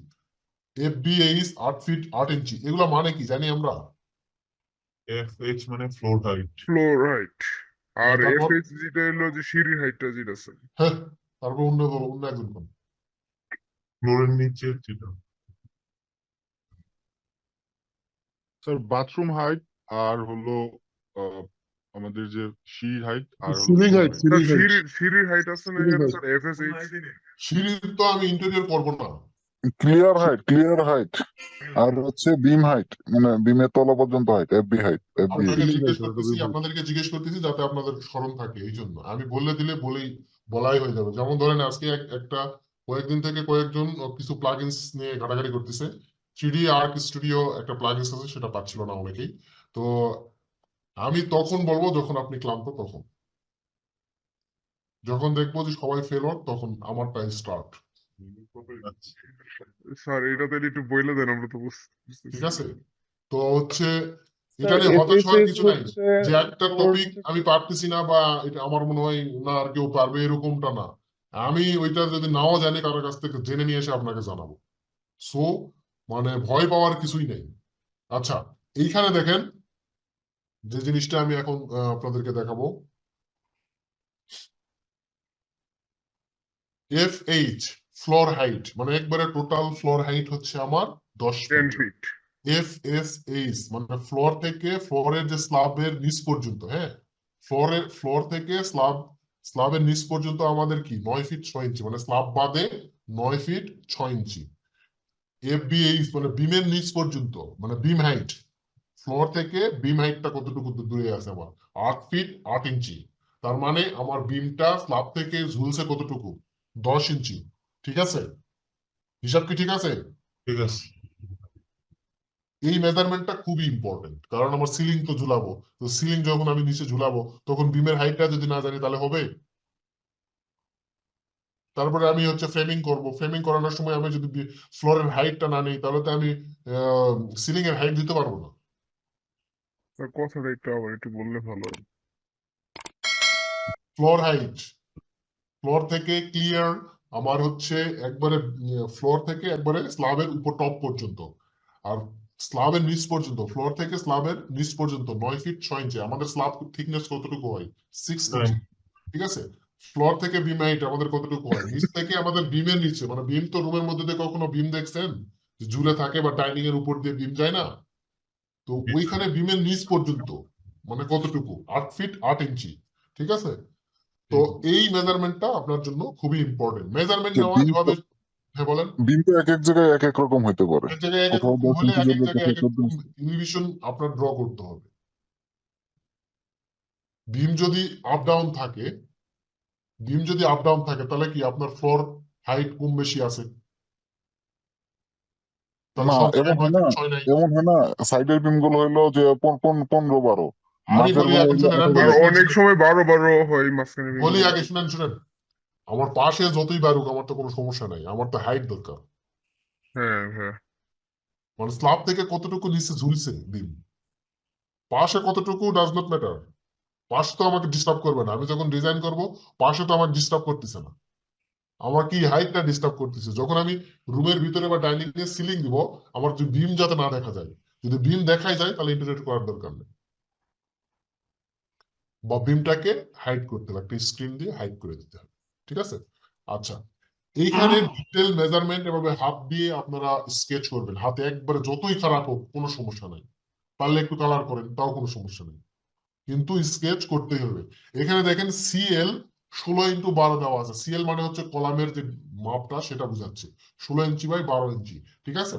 F B H 8 feet 8 inch, এগুলো মানে কি জানি আমরা? এফএইচ মানে ফ্লোর হাইট। Floor height. আর তারপর এফএইচ যেটা হলো যে সিঁড়ির হাইটটা যেটা আছে। হ্যাঁ, তারপর অন্য একজন কোন ফ্লোরের নিচে যেটা স্যার বাথরুম হাইট, আর হলো আহ, আমাদের যে সিঁড়ির হাইট, আর হলো ceiling floor height height। Ceiling height সিঁড়ির হাইট আছে না এখানে স্যার, এফএসএইচ। সিঁড়ির তো আমি ইন্টেরিয়র করবো না, ক্লিয়ার হাইট আর হচ্ছে বিম হাইট, মানে বিমের তলা পর্যন্ত হাইট, এফবি হাইট, এফবি আপনাদেরকে জিজ্ঞেস করতেছি যাতে আপনাদের স্মরণ থাকে, এই জন্য আমি বলে দিলে বলাই হয়ে যাবে। যেমন ধরেন আজকে একটা কয়েকদিন থেকে কয়েকজন কিছু প্লাগইনস নিয়ে ঘাটাঘাটি করতেছে, 3D আর্ক স্টুডিও একটা প্লাগইনস আছে, সেটা পাচ্ছিল না অনেকেই। তো আমি তখন বলবো যখন আপনি ক্লান্ত, তখন যখন দেখবো যে সবাই ফেল, তখন আমারটা স্টার্ট, স্যার এটা তাহলে একটু বইলে দেন, আমরা তো ঠিক বুঝতেছি আছে? না। তো হচ্ছে এখানে হতাশ হওয়ার কিছু নাই, যে একটা টপিক আমি পারতেছি না বা এটা আমার মনে হয় না আর কেউ পারবে, এরকমটা না। আমি ওইটা যদি নাও জানি কারোর কাছ থেকে জেনে নিয়ে এসে আপনাকে জানাবো। সো মানে ভয় পাওয়ার কিছুই নেই। আচ্ছা, এইখানে দেখেন যে জিনিসটা আমি এখন আপনাদেরকে দেখাবো, FH ফ্লোর হাইট, মানে একবারে টোটাল ফ্লোর হাইট হচ্ছে আমার 10 10 ফিট। ফিট। FSH মানে ফ্লোর থেকে ফ্লোরের যে স্ল্যাবের নিচ পর্যন্ত, হ্যাঁ, ফ্লোর থেকে স্ল্যাবের নিচ পর্যন্ত আমাদের কি 9 ফিট 6 ইঞ্চি, মানে স্ল্যাব বাদে 9 ফিট 6 ইঞ্চি। FBH মানে বিমের নিচ পর্যন্ত, মানে বিম হাইট, ফ্লোর থেকে বিম হাইটটা কতটুকু দূরে আছে আমার 8 ফিট 8 ইঞ্চি। তার মানে আমার বিমটা স্ল্যাব থেকে ঝুলছে কতটুকু 10 ইঞ্চি। ঠিক আছে, হিসাব কি ঠিক আছে? ঠিক আছে। এই মেজারমেন্টটা খুবই ইম্পর্টেন্ট, কারণ আমার সিলিং তো ঝুলাবো, তো সিলিং যখন আমি নিচে ঝুলাবো তখন বিমের হাইটটা যদি না জানি তাহলে হবে? তারপরে আমি হচ্ছে ফ্রেমিং করব, ফ্রেমিং করানোর সময় আমি যদি ফ্লোরের হাইটটা না নেই তাহলে তো আমি সিলিং এর হাইট দিতে পারবো না। স্যার কথাটা একটু আবার একটু বললে ভালো হয়। ফ্লোর হাইট, ফ্লোর থেকে ক্লিয়ার আমার হচ্ছে একবারে ফ্লোর থেকে একবারে স্ল্যাবের উপর টপ পর্যন্ত, আর স্ল্যাবের নিচ পর্যন্ত, ফ্লোর থেকে স্ল্যাবের নিচ পর্যন্ত 9 ফিট 6 ইঞ্চি। আমাদের স্ল্যাব থিকনেস কতটুকু হয় 6 ইঞ্চি। ঠিক আছে, ফ্লোর থেকে বিম হাইট আমাদের কতটুকু হয়, নিচ থেকে আমাদের বিমের নিচে, মানে বিম তো রুমের মধ্যে দিয়ে কখনো বিম দেখছেন যে ঝুলে থাকে বা ডাইনিং এর উপর দিয়ে বিম যায় না, তো ওইখানে বিমের নিচ পর্যন্ত মানে কতটুকু 8 ফিট 8 ইঞ্চি। ঠিক আছে, তো এই মেজারমেন্টটা আপনার জন্য খুবই ইম্পর্টেন্ট। মেজারমেন্ট নেওয়া এভাবে, হ্যাঁ বলেন। বিমটা এক এক জায়গায় এক এক রকম হইতে পারে, এক জায়গায় এক এক কোথাও রকম 10 হলে ইঞ্চি এক এক ধরবে, জায়গায় এক কোথাও এক 14 রকম এলিভেশন আপনার ড্র করতে হবে। বিম যদি আপ ডাউন থাকে, বিম যদি আপ ডাউন থাকে তাহলে কি আপনার ফ্লোর হাইট কম বেশি আছে, তাহলে না সব এমন জায়গায় 9 হয় না, ফিট 6 নাই। এমন হয় না, সাইডের বিম গুলো হইলো যে 15-12, আমি মাঝের বলি গুলো আগে হইলো শুনেন, আমি 28। আর বলি শুনেন অনেক শুনেন, সময় 12 হয় মাঝখানে বলি বিমগুলো। আগে শুনেন শুনেন, আমার পাশে যতই বাড়ুক আমার তো কোনো সমস্যা নাই, আমার তো হাইট দরকার। হ্যাঁ হ্যাঁ। মানে স্ল্যাব থেকে কতটুকু নিচে ঝুলছে বিম, পাশে কতটুকু ডাজ নট ম্যাটার। পাশ তো আমাকে ডিস্টার্ব করবে না, আমি যখন ডিজাইন করব পাশে তো আমাকে ডিস্টার্ব করতেছে না, আমার কি হাইটটা ডিস্টার্ব করতেছে। যখন আমি রুমের ভিতরে বা ডাইনিং এ সিলিং দিব, আমার যদি বিম যাতে না দেখা যায়, যদি বিম দেখাই যায় তাহলে ইন্টারনেট করার দরকার নেই, বা বিমটাকে হাইড করতে হবে, একটা স্ক্রিন দিয়ে হাইড করে দিতে হবে। ঠিক আছে, আচ্ছা, এইখানে ডিটেল মেজারমেন্ট এভাবে হাত দিয়ে আপনারা স্কেচ করবেন, হাতে একবারে যতই খারাপ হোক কোনো সমস্যা নাই, পারলে একটু কালার করেন তাও কোনো সমস্যা নেই, কিন্তু স্কেচ করতেই হবে। এখানে দেখেন সিএল 16x12 দেওয়া আছে, সিএল মানে হচ্ছে কলামের যে মাপটা সেটা বোঝাচ্ছে, 16 ইঞ্চি বাই 12 ইঞ্চি। ঠিক আছে,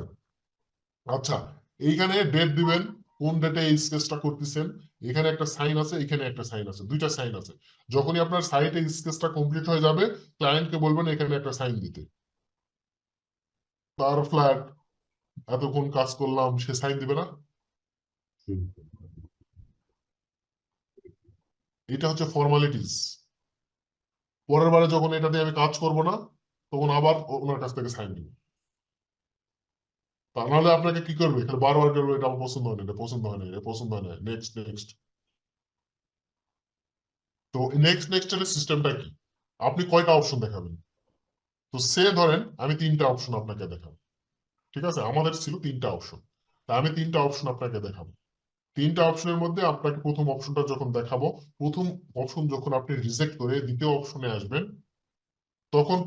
আচ্ছা, এইখানে ডেট দিবেন, কোন ডেটে এই স্কেচটা করতেছেন। এখানে একটা সাইন আছে, এখানে একটা সাইন আছে, দুইটা সাইন আছে। যখনই আপনার সাইটে স্কেচটা কমপ্লিট হয়ে যাবে, ক্লায়েন্টকে বলবেন এখানে একটা সাইন দিতে। তার ফ্ল্যাট, এতক্ষণ কাজ করলাম, সে সাইন দিবে না? এটা হচ্ছে ফর্মালিটিস। পরের বারে যখন এটা দিয়ে আমি কাজ করব না, তখন আবার ওনার কাছ থেকে সাইন নিব। তা নাহলে আপনাকে কি করবে, এখানে বারবার করবে এটা আমার পছন্দ হয় না, এটা পছন্দ হয় না, এটা পছন্দ হয় না, নেক্সট নেক্সট। তো নেক্সট নেক্সট এর সিস্টেমটা কি, আপনি কয়টা অপশন দেখাবেন? তো সে ধরেন আমি 3টা অপশন আপনাকে দেখাবো। ঠিক আছে, আমাদের ছিল 3টা অপশন, তা আমি 3টা অপশন আপনাকে দেখাবো। 3টা অপশনের মধ্যে আপনাকে প্রথম অপশনটা যখন দেখাবো, প্রথম অপশন যখন আপনি রিজেক্ট করে দ্বিতীয় অপশনে আসবেন, তখন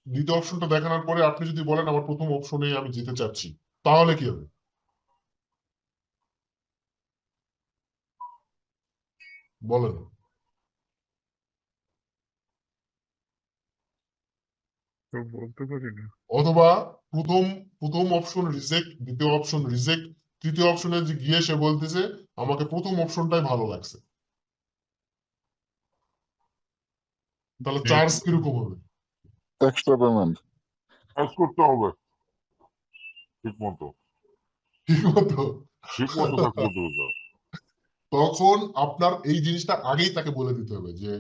দ্বিতীয় অপশনটা দেখানোর পরে আপনি যদি বলেন আমার প্রথম অপশনে আমি যেতে চাচ্ছি, তাহলে কি হবে বলেন? তো বলতে পারি না। অথবা প্রথম প্রথম অপশন রিজেক্ট, দ্বিতীয় অপশন রিজেক্ট, তৃতীয় অপশনে যে গিয়ে সে বলতেছে আমাকে প্রথম অপশনটাই ভালো লাগছে, তাহলে চার্জ কিরকম হবে? এক্সট্রা পেমেন্ট কাজ করতে হবে ঠিক মতো, ঠিক মতো? ঠিক মতো কাজ করতে হবে। তখন আপনার এই জিনিসটা আগেই তাকে বলে দিতে হবে যে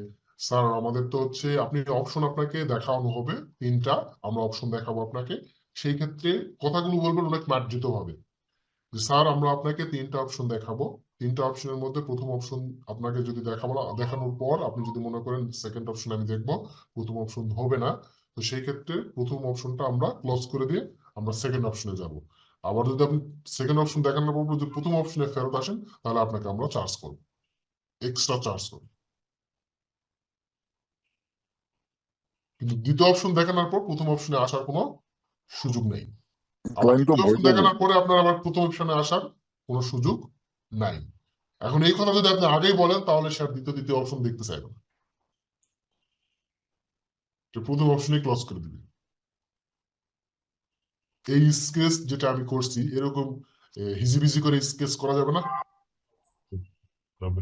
স্যার আমাদের তো হচ্ছে, আপনি অপশন আপনাকে দেখানো হবে 3টা, আমরা অপশন দেখাবো আপনাকে। সেই ক্ষেত্রে কথাগুলো বলবেন অনেক মার্জিত ভাবে, যে স্যার আমরা আপনাকে 3টা অপশন দেখাবো, 3টা অপশনের মধ্যে প্রথম অপশন আপনাকে যদি দেখানোর পর আপনি যদি মনে করেন সেকেন্ড অপশন আমি দেখবো, প্রথম অপশন হবে না, তো সেই ক্ষেত্রে প্রথম অপশনটা আমরা ক্লোজ করে দিয়ে আমরা সেকেন্ড অপশনে যাব। আবার যদি আপনি সেকেন্ড অপশন দেখানোর পর যদি প্রথম অপশনে ফেরত আসেন তাহলে আপনাকে আমরা চার্জ করবো, এক্সট্রা চার্জ করবো। কিন্তু দ্বিতীয় অপশন দেখানোর পর প্রথম অপশনে আসার কোনো সুযোগ নেই। আবার ক্লায়েন্ট তো দ্বিতীয় ভয় অপশন পাবে। দেখানোর পরে আপনার আবার প্রথম অপশনে আসার কোনো সুযোগ নাই। এখন এই কথা যদি আপনি আগেই বলেন তাহলে সে আর দ্বিতীয় অপশন দেখতে চাইবে না, সে প্রথম অপশনই ক্লোজ করে দিবে। এই স্কেচ যেটা আমি করছি এরকম হিজিবিজি করে স্কেচ করা যাবে না। যাবে।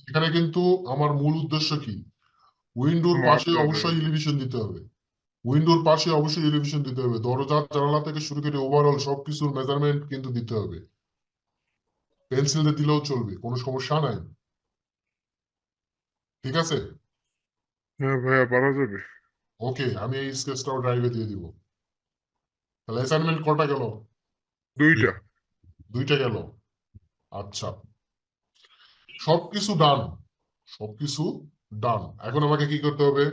এখানে কিন্তু আমার মূল উদ্দেশ্য কি, উইন্ডোর পাশে মাত্রা অবশ্যই এলিভেশন দিতে হবে, উইন্ডোর পাশে অবশ্যই এলিভেশন দিতে হবে, দরজা জানালা থেকে শুরু করে ওভারঅল সবকিছুর মেজারমেন্ট কিন্তু দিতে হবে। পেন্সিল দিয়ে দিলেও চলবে, কোনো সমস্যা নাই। ঠিক আছে, হ্যাঁ ভাইয়া, পারা যাবে। ওকে, আমি এই স্কেচটাও ড্রাইভে দিয়ে দিব। তাহলে অ্যাসাইনমেন্ট কটা গেল? 2টা। 2টা গেল। আচ্ছা, সবকিছু ডান, সবকিছু ডান। এখন আমাকে কি করতে হবে,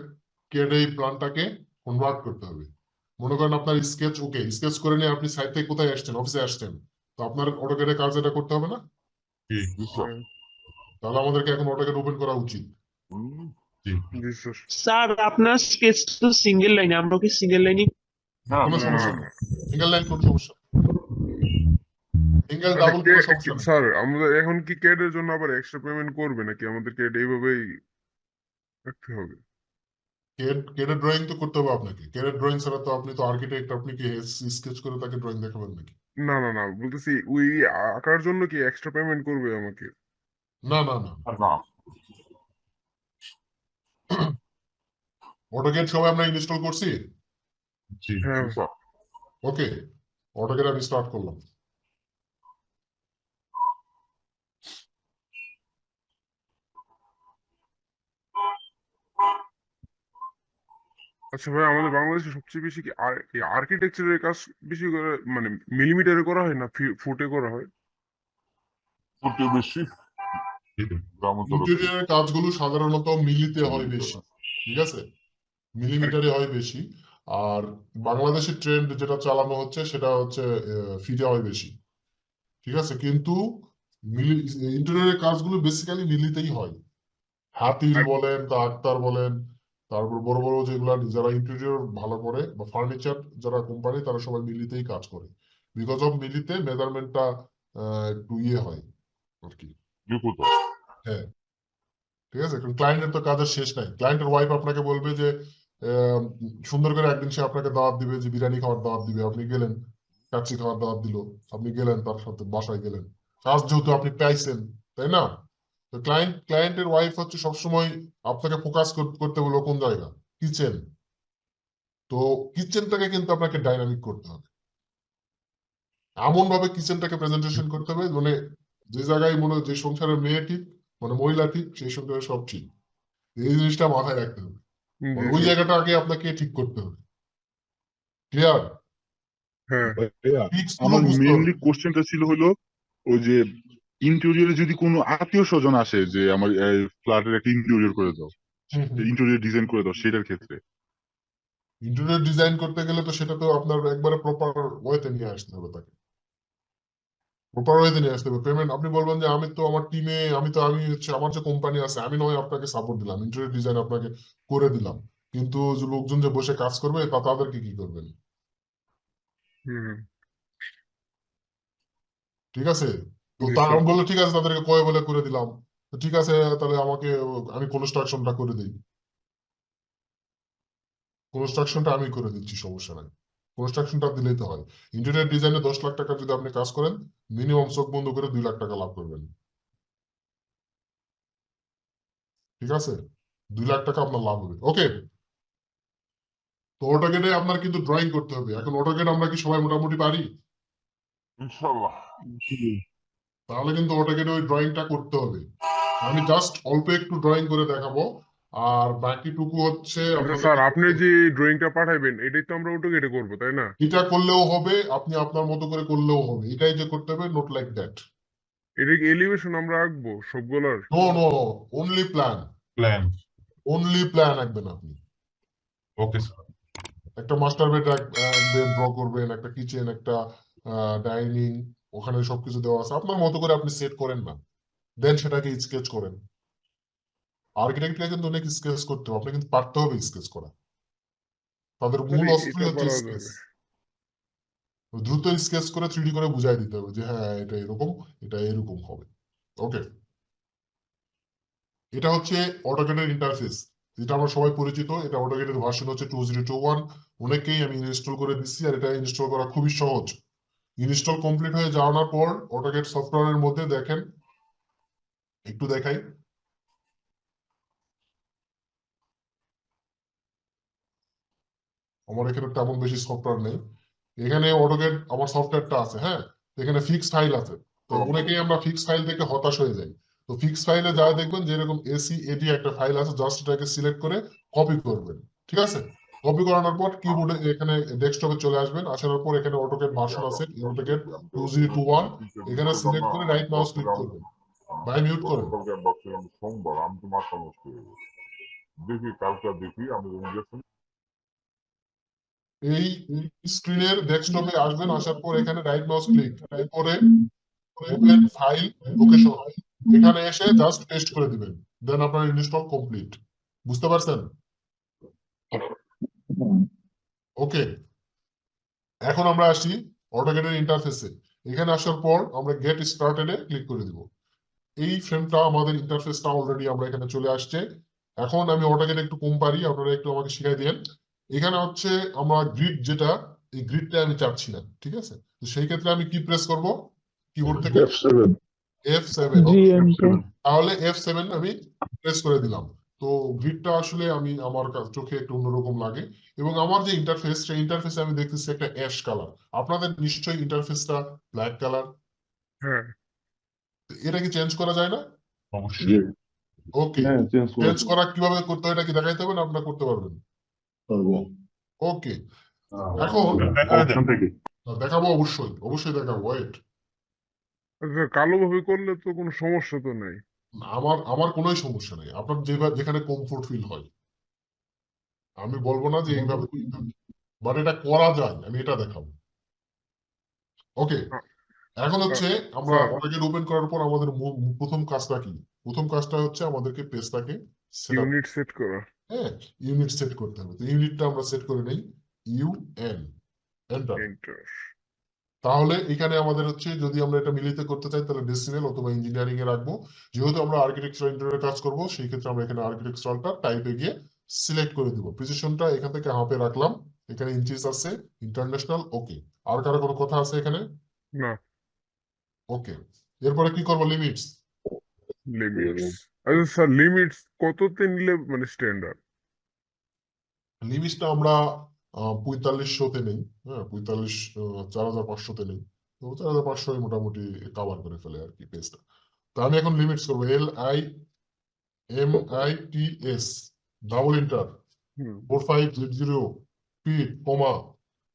কেডে এই প্ল্যানটাকে কনভার্ট করতে হবে। মনে করেন আপনার স্কেচ ওকে, স্কেচ করে নিয়ে আপনি সাইট থেকে কোথায় আসছেন, অফিসে আসছেন, তো আপনার অটোক্যাডে কাজ এটা করতে হবে না? জি স্যার। তাহলে আমাদেরকে এখন অটোক্যাড ওপেন করা উচিত। জি স্যার। স্যার আপনার স্কেচ তো সিঙ্গেল লাইনে, আমরা কি সিঙ্গেল লাইনে? না কোনো না, সমস্যা নেই, সিঙ্গেল লাইন কোনো সমস্যা, সিঙ্গেল আচ্ছা, ডাবল কোনো সমস্যা নেই। স্যার আমাদের এখন কি CAD এর জন্য আবার এক্সট্রা পেমেন্ট করবে নাকি আমাদের CAD এইভাবেই রাখতে হবে? কেডের ড্রয়িং তো করতে হবে আপনাকে, কেডের ড্রয়িং ছাড়া তো আপনি তো আর্কিটেক্ট, আপনি কি স্কেচ করে তাকে ড্রয়িং দেখাবেন নাকি? না না না, বলতেছি ওই আঁকার জন্য কি এক্সট্রা পেমেন্ট করবে আমাকে? না না না, না। অটোক্যাড সবাই আমরা ইনস্টল করছি। জি হ্যাঁ। স্যার। ওকে, অটোক্যাড আমি স্টার্ট করলাম। আচ্ছা ভাই, আমাদের বাংলাদেশে সবচেয়ে বেশি কি আর্কিটেকচারের কাজ বেশি করে মানে মিলিমিটারে করা হয় না ফুটে করা হয়? ফুটে বেশি, গ্রামাঞ্চলে কম। ইন্টেরিয়রের কাজগুলো সাধারণত মিলিতে হয় বেশি, ঠিক আছে, মিলিমিটারে হয় বেশি। আর বাংলাদেশের ট্রেন্ড যেটা চালানো হচ্ছে সেটা হচ্ছে ফিটে হয় বেশি, ঠিক আছে। কিন্তু ইন্টেরিয়রের কাজগুলো বেসিক্যালি মিলিতেই হয়। হাতিল বলেন, তা আক্তার বলেন, তারপর বড় বড় যেগুলা যারা ইন্টেরিয়র ভালো করে বা ফার্নিচার যারা কোম্পানি, তারা সবাই মিলিতেই কাজ করে। বিকজ অফ মিলিতে মেজারমেন্টটা একটু ইয়ে হয় আর কি। নিখুঁত। হ্যাঁ, ঠিক আছে, কারণ ক্লায়েন্টের তো কাজের শেষ নাই। ক্লায়েন্টের ওয়াইফ আপনাকে বলবে যে আহ, সুন্দর করে একদিন সে আপনাকে দাওয়াত দিবে, যে বিরিয়ানি খাওয়ার দাওয়াত দিবে, আপনি গেলেন, কাচ্চি খাওয়ার দাওয়াত দিল, আপনি গেলেন, তার সাথে বাসায় গেলেন, কাজ যেহেতু আপনি পাইছেন, তাই না? তো ক্লায়েন্টের ওয়াইফ হচ্ছে সবসময় আপনাকে ফোকাস করতে বলবো কোন জায়গা, কিচেন। তো কিচেনটাকে কিন্তু আপনাকে ডাইনামিক করতে হবে, এমন ভাবে কিচেনটাকে প্রেজেন্টেশন করতে হবে মানে যে জায়গায় যে সংসারের মেয়ে ঠিক, মানে মহিলা ঠিক, সেই সংসারে সব ঠিক। এই জিনিসটা মাথায় রাখতে হবে, জি মানে ওই স্যার। জায়গাটা আগে আপনাকে ঠিক করতে হবে। ক্লিয়ার? হ্যাঁ। ভাইয়া, ট্রিক্স গুলো আমার বুঝতে হবে। মেইনলি কোশ্চেনটা ছিল হলো ওই যে ইন্টেরিয়রে যদি কোনো আত্মীয় স্বজন আসে যে আমার ফ্ল্যাটের একটা ইন্টেরিয়র করে দাও, ইন্টেরিয়র ডিজাইন করে দাও, সেটার ক্ষেত্রে ইন্টেরিয়র ডিজাইন করতে গেলে তো সেটা তো আপনার একবারে প্রপার ওয়েতে নিয়ে আসতে হবে, তাকে প্রপার ওয়েতে নিয়ে আসতে হবে। পেমেন্ট আপনি বলবেন যে আমি তো আমার টিমে, আমি হচ্ছে আমার যে কোম্পানি আছে, আমি নয় আপনাকে সাপোর্ট দিলাম, ইন্টেরিয়র ডিজাইন আপনাকে করে দিলাম, কিন্তু যে লোকজন যে বসে কাজ করবে তাদেরকে কি করবেন? হুম। ঠিক আছে, তো জি তা স্যার। আমি বললো ঠিক আছে, তাদেরকে কয়ে বলে করে দিলাম। তো ঠিক আছে, তাহলে আমাকে আমি কনস্ট্রাকশনটা করে দিই, কনস্ট্রাকশনটা আমি করে দিচ্ছি, সমস্যা নাই, কনস্ট্রাকশনটা দিলেই তো হয়। ইন্টেরিয়র ডিজাইনে 10 লাখ টাকা যদি আপনি কাজ করেন, মিনিমাম চোখ বন্ধ করে 2 লাখ টাকা লাভ করবেন, ঠিক আছে, 2 লাখ টাকা আপনার লাভ হবে। ওকে, তো অটোক্যাডে আপনার কিন্তু ড্রয়িং করতে হবে। এখন অটোক্যাড আমরা কি সবাই মোটামুটি পারি? ইনশাল্লাহ। তাহলে কিন্তু অটোক্যাডে ওই ড্রয়িংটা করতে হবে। আমি জাস্ট অল্প একটু ড্রয়িং করে দেখাবো, আর বাকিটুকু হচ্ছে আচ্ছা আপনাদের স্যার, কি আপনি করতে হবে। যে ড্রয়িংটা পাঠাবেন এটাই তো আমরা অটোকেটে করবো, তাই না? এটা করলেও হবে, আপনি আপনার মতো করে করলেও হবে, এটাই যে করতে হবে, নোট লাইক দ্যাট। এটা কি এলিভেশন আমরা আঁকবো সবগুলার? No no, only plan, plan. Only plan আঁকবেন আপনি। Okay sir. একটা মাস্টার বেড ড্র করবেন, একটা কিচেন, একটা ডাইনিং, ওখানে সবকিছু দেওয়া আছে, আপনার মতো করে আপনি সেট করেন না, দেন সেটাকে স্কেচ করেন। আর্কিটেক্টকে কিন্তু অনেক স্কেচ করতে হবে, আপনি কিন্তু পারতে হবে স্কেচ করা, তাদের মূল স্যার অস্ত্রই এটা হচ্ছে পারা স্কেচ। যাবে। দ্রুত স্কেচ করে 3D করে বুঝাই দিতে হবে যে হ্যাঁ এটা এরকম, এটা এরকম হবে। ওকে, এটা হচ্ছে অটোক্যাডের ইন্টারফেস, যেটা আমরা সবাই পরিচিত। এটা অটোক্যাডের ভার্সন হচ্ছে 2021, অনেকেই আমি ইনস্টল করে দিচ্ছি, আর এটা ইনস্টল করা খুবই সহজ। ইনস্টল কমপ্লিট হয়ে যাওয়ার পর অটোক্যাড সফটওয়্যারের মধ্যে দেখেন, একটু দেখাই, আমার এখানে তেমন বেশি সফটওয়্যার নেই। এখানে অটোক্যাড আমার সফটওয়্যারটা আছে, হ্যাঁ, তো এখানে ফিক্সড ফাইল আছে। তো অনেকেই আমরা ফিক্সড ফাইল থেকে হতাশ হয়ে যাই। তো ফিক্সড ফাইলে যা দেখবেন যে এরকম ACAD একটা ফাইল আছে, জাস্ট এটাকে সিলেক্ট করে কপি করবেন, ঠিক আছে? কপি করানোর পর কিবোর্ডে এখানে ডেস্কটপে চলে আসবেন, আসার পর এখানে অটোক্যাড ভার্সন আছে, অটোক্যাড 2021, এখানে সিলেক্ট করে রাইট মাউস ক্লিক করবেন। ভাই মিউট করেন। গতকালকে আমি ভাবছিলাম সোমবার, আমি তো মাথা নষ্ট হয়ে গেছে। দেখি কালকে দেখি আমি ইঞ্জেকশন এই স্ক্রিনের ডেস্কটপে আসবেন, আসার পর এখানে রাইট মাউস ক্লিক, এরপরে ওপেন ফাইল লোকেশন, এখানে এসে জাস্ট পেস্ট করে দিবেন, দেন আপনার ইনস্টল কমপ্লিট। বুঝতে পারছেন? ওকে, এখন আমরা আসি অটোক্যাডের ইন্টারফেসে। এখানে আসার পর আমরা গেট স্টার্টেড এ ক্লিক করে দিব। এই ফ্রেমটা আমাদের ইন্টারফেসটা অলরেডি আমরা এখানে চলে আসছে। এখন আমি অটোক্যাড একটু কম পারি, আপনারা একটু আমাকে শিখাই দেন। এখানে হচ্ছে আমরা গ্রিড, যেটা এই গ্রিডটা আমি চাচ্ছি না, ঠিক আছে? তো সেই ক্ষেত্রে আমি কি প্রেস করব কিবোর্ড থেকে? F7। তাহলে F7 আমি প্রেস করে দিলাম। তো গ্রিডটা আসলে আমি আমার চোখে একটু অন্যরকম লাগে, এবং আমার যে ইন্টারফেস, সেই ইন্টারফেসে আমি দেখতেছি একটা অ্যাশ কালার। আপনাদের নিশ্চয়ই ইন্টারফেসটা ব্ল্যাক কালার, হ্যাঁ, এটা কি চেঞ্জ করা যায় না? অবশ্যই ওকে, হ্যাঁ, চেঞ্জ করা চেঞ্জ করা কিভাবে করতে হয় এটা কি দেখাইতে হবে না আপনারা করতে পারবেন? ওকে, এখন অপশন থেকে দেখাবো, অবশ্যই অবশ্যই দেখাবো, ওয়েট। আচ্ছা কালো ভাবে করলে তো কোনো সমস্যা তো নাই। আমার আমার কোনোই সমস্যা নেই, আপনার যেভাবে যেখানে কমফোর্ট ফিল হয়, আমি বলবো না যে এইভাবে করতে হবে, বাট এটা করা যায়, আমি এটা দেখাবো। ওকে, আ- এখন আ- হচ্ছে আমরা স্যার অটোক্যাড ওপেন করার পর আমাদের প্রথম কাজটা কি? প্রথম কাজটা হচ্ছে আমাদেরকে পেজটাকে সেট আপ, ইউনিট সেট করা। হ্যাঁ, ইউনিট সেট করতে হবে। তো ইউনিটটা আমরা সেট করে নেই, UN, এন্টার। এন্টার। তাহলে এখানে আমাদের হচ্ছে, যদি আমরা এটা মিলিত করতে চাই তাহলে ডেসিমেল অথবা ইঞ্জিনিয়ারিং এ রাখবো। যেহেতু আমরা আর্কিটেকচারাল ইন্টারিয়র কাজ করব, সেই ক্ষেত্রে আমরা এখানে আর্কিটেকচারালটা টাইপে গিয়ে সিলেক্ট করে দিব। প্রিসিশনটা এখান থেকে হাফে রাখলাম, এখানে ইঞ্চিস আছে, ইন্টারন্যাশনাল। ওকে, আর কারো কোনো কথা আছে এখানে? না, ওকে, এরপরে কি করবো? লিমিটস। লিমিটস। আচ্ছা স্যার লিমিটস কততে নিলে মানে স্ট্যান্ডার্ড? লিমিটসটা আমরা 4500-তে নেই, হ্যাঁ, 4500 4500-তে নেই। তো 4500 মোটামুটি কাভার করে ফেলে আর কি পেজটা। তো আমি এখন লিমিটস করবো, LIMITS, ডাবল ইন্টার, হুম, 4500 ফিট, কমা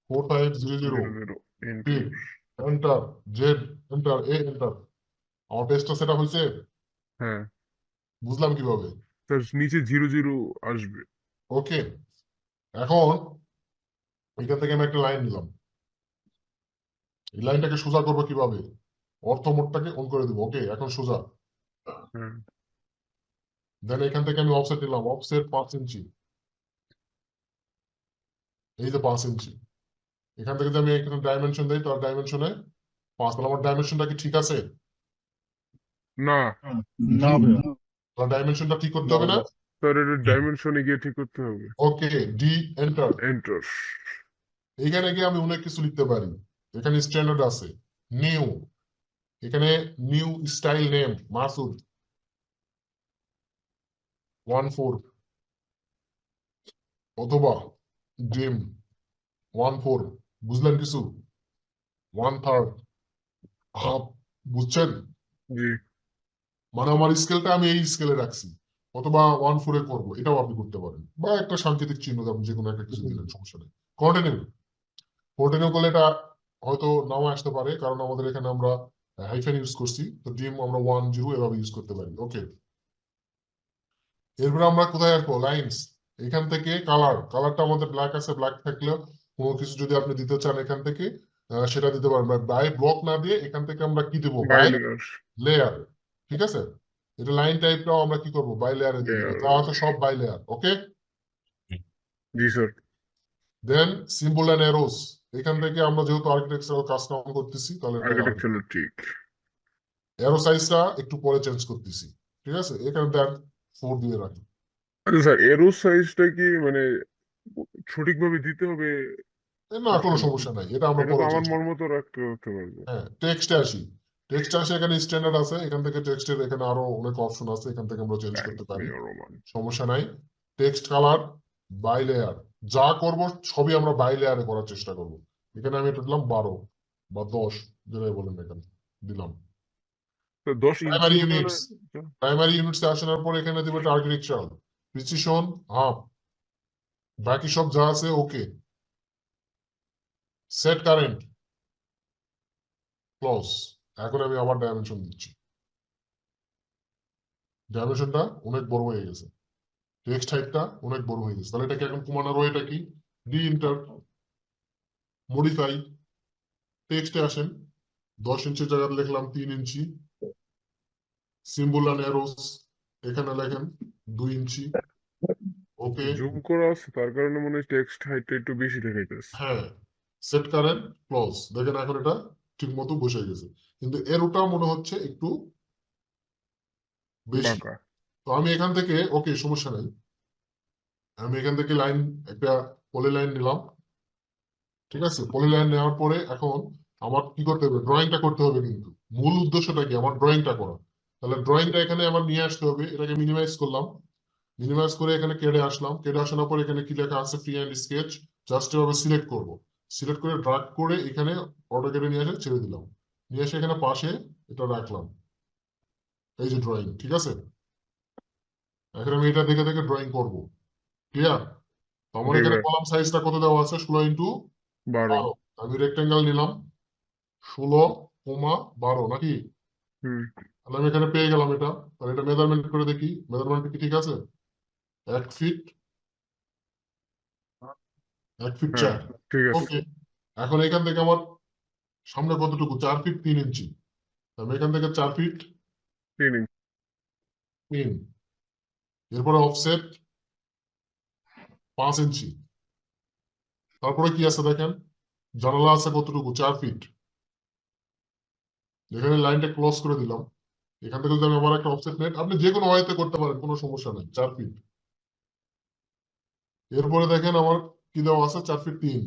4500 zero zero fit, enter. Enter, Z enter, enter. আমার পেজটা সেটা হয়েছে, হ্যাঁ বুঝলাম কিভাবে? স্যার নিচে জিরো জিরো আসবে। ওকে, এখন এখান থেকে আমি একটা লাইন নিলাম, এই লাইনটাকে সোজা করবো কিভাবে? অর্থ মোডটাকে অন করে দিব। ওকে, এখন সোজা। হ্যাঁ, দেন এখান থেকে আমি অফসেট নিলাম, অফসেট 5 ইঞ্চি, এই যে 5 ইঞ্চি। এখান থেকে যদি আমি এখানে ডাইমেনশন দিই, তার ডাইমেনশনে 5, তাহলে আমার ডাইমেনশনটা কি ঠিক আছে? না না ভাইয়া তাহলে ডাইমেনশনটা ঠিক করতে হবে না? স্যার এটা ডাইমেনশনে গিয়ে ঠিক করতে হবে। ওকে, ডি এন্টার। এন্টার। এখানে গিয়ে আমি অনেক কিছু লিখতে পারি, এখানে স্ট্যান্ডার্ড আছে, নিউ, এখানে নিউ স্টাইল নেম মাসুদ 14, অথবা ড্রিম 14, বুঝলেন কিছু? 1/3, হাফ, বুঝছেন? জি। মানে আমার স্কেলটা আমি এই স্কেলে রাখছি, অথবা 14-এ করবো, এটাও আপনি করতে পারেন, বা একটা সাংকেতিক চিহ্ন আপনি যে কোনো একটা কিছু দিলেন, সমস্যা নেই। কন্টিনিউ, কন্টিনিউ করলে এটা হয়তো নাও আসতে পারে, কারণ আমাদের এখানে আমরা হাইফেন ইউজ করছি, তো ডিম আমরা 10 এভাবে ইউজ করতে পারি। ওকে, এরপরে আমরা কোথায় আসবো? লাইনস, এখান থেকে কালারটা আমাদের ব্ল্যাক আছে, ব্ল্যাক থাকলেও কোনো কিছু যদি আপনি দিতে চান এখান থেকে সেটা দিতে পারেন। বাই ব্লক না দিয়ে এখান থেকে আমরা কি দেবো, বাই বাইলেয়ার লেয়ার। ঠিক আছে, এটা লাইন টাইপটাও আমরা কি করবো, বাই লেয়ারে দিয়ে দেবো, যা আছে সব বাই লেয়ার। ওকে, জি sir. Then symbol and arrows, এখান থেকে আমরা যেহেতু আর্কিটেকচারাল কাজ কাম করতেছি তাহলে আর্কিটেকচারাল ঠিক। এরো সাইজটা একটু পরে চেঞ্জ করতেছি। ঠিক আছে, এখানে দেন 4 দিয়ে রাখি। আচ্ছা স্যার, এরো সাইজটা কি মানে সঠিকভাবে দিতে হবে? না কোনো সমস্যা নাই, এটা আমরা এটা তো পরে আমার চেঞ্জ মন মতো রাখতে পারবো। হ্যাঁ, টেক্সটে আসি। টেক্সটে আসে, এখানে স্ট্যান্ডার্ড আছে, এখান থেকে টেক্সটের এখানে আরো অনেক অপশন আছে, এখান থেকে আমরা চেঞ্জ করতে পারি, রোমান। সমস্যা নাই। টেক্সট কালার বাই লেয়ার, যা করব সবই আমরা বাই লেয়ারে করার চেষ্টা করব। এখানে আমি এটা দিলাম 12 বা 10, যেটাই বলেন এখানে দিলাম। তো 10 প্রাইমারি ইঞ্চি ইউনিটস, প্রাইমারি ইউনিটসে আসার পর এখানে দেবো এটা আর্কিটেকচারাল, প্রিসিশন হাফ, বাকি সব যা আছে ওকে। Set current close. এখন আমি আবার ডাইমেনশন দিচ্ছি, ডাইমেনশনটা অনেক বড় হয়ে গেছে, টেক্সট হাইটটা অনেক বড় হয়ে গেছে, তাহলে এটাকে এখন কমানোর ওয়েটা কি, ডি ইন্টার মডিফাই, টেক্সটে আসেন, 10 ইঞ্চির জায়গায় লিখলাম 3 ইঞ্চি, সিম্বল এন্ড অ্যারোস এখানে লেখেন 2 ইঞ্চি। ওকে, জুম করা আছে তার কারণে মনে হয় টেক্সট হাইটটা একটু বেশি দেখাইতেছে। হ্যাঁ, সেট কারেন্ট ক্লোজ, দেখেন এখন এটা ঠিক মতো বসে গেছে, কিন্তু এর ওটা মনে হচ্ছে একটু বেশি। বাঁকা। তো আমি এখান থেকে ওকে, সমস্যা নাই, আমি এখান থেকে লাইন একটা পলি লাইন নিলাম। ঠিক আছে, পলি লাইন নেওয়ার পরে এখন আমার কি করতে হবে, ড্রয়িংটা করতে হবে, কিন্তু মূল উদ্দেশ্যটা কি, আমার ড্রয়িংটা করা। তাহলে ড্রয়িংটা এখানে আমার নিয়ে আসতে হবে, এটাকে মিনিমাইজ করলাম, মিনিমাইজ করে এখানে কেডে আসলাম, কেডে আসানোর পর এখানে কি লেখা আছে, ফ্রি হ্যান্ড স্কেচ, জাস্ট এভাবে সিলেক্ট করব, সিলেক্ট করে ড্রাগ করে এখানে অটোক্যাডে নিয়ে এসে ছেড়ে দিলাম, নিয়ে এসে এখানে পাশে এটা রাখলাম, এই যে ড্রয়িং। ঠিক আছে, এখন আমি এটা দেখে দেখে ড্রয়িং করব, ক্লিয়ার? তো আমার জি এখানে ভাই। কলাম সাইজটা কত দেওয়া আছে, 16x12, 12। আমি রেক্টেঙ্গেল নিলাম 16, 12 নাকি, হুম। তাহলে আমি এখানে পেয়ে গেলাম এটা। তাহলে এটা মেজারমেন্ট করে দেখি, মেজারমেন্ট কি ঠিক আছে, 1 ফিট 1 ফিট হ্যাঁ 4। ঠিক আছে। ওকে, এখন এখান থেকে আমার সামনে কতটুকু, 4 ফিট 3 ইঞ্চি, আমি এখান থেকে 4 ফিট 3 ইঞ্চি। 3, এরপরে অফসেট 5 ইঞ্চি, তারপরে কি আছে দেখেন, জানালা আছে কতটুকু, 4 ফিট, এখানে লাইনটা ক্লোজ করে দিলাম। এখান থেকে যদি আমি আবার একটা অফসেট নেট, আপনি যে কোনো ওয়েতে করতে পারেন, কোনো সমস্যা নেই, 4 ফিট। এরপরে দেখেন আমার কি দেওয়া আছে, 4 ফিট 3,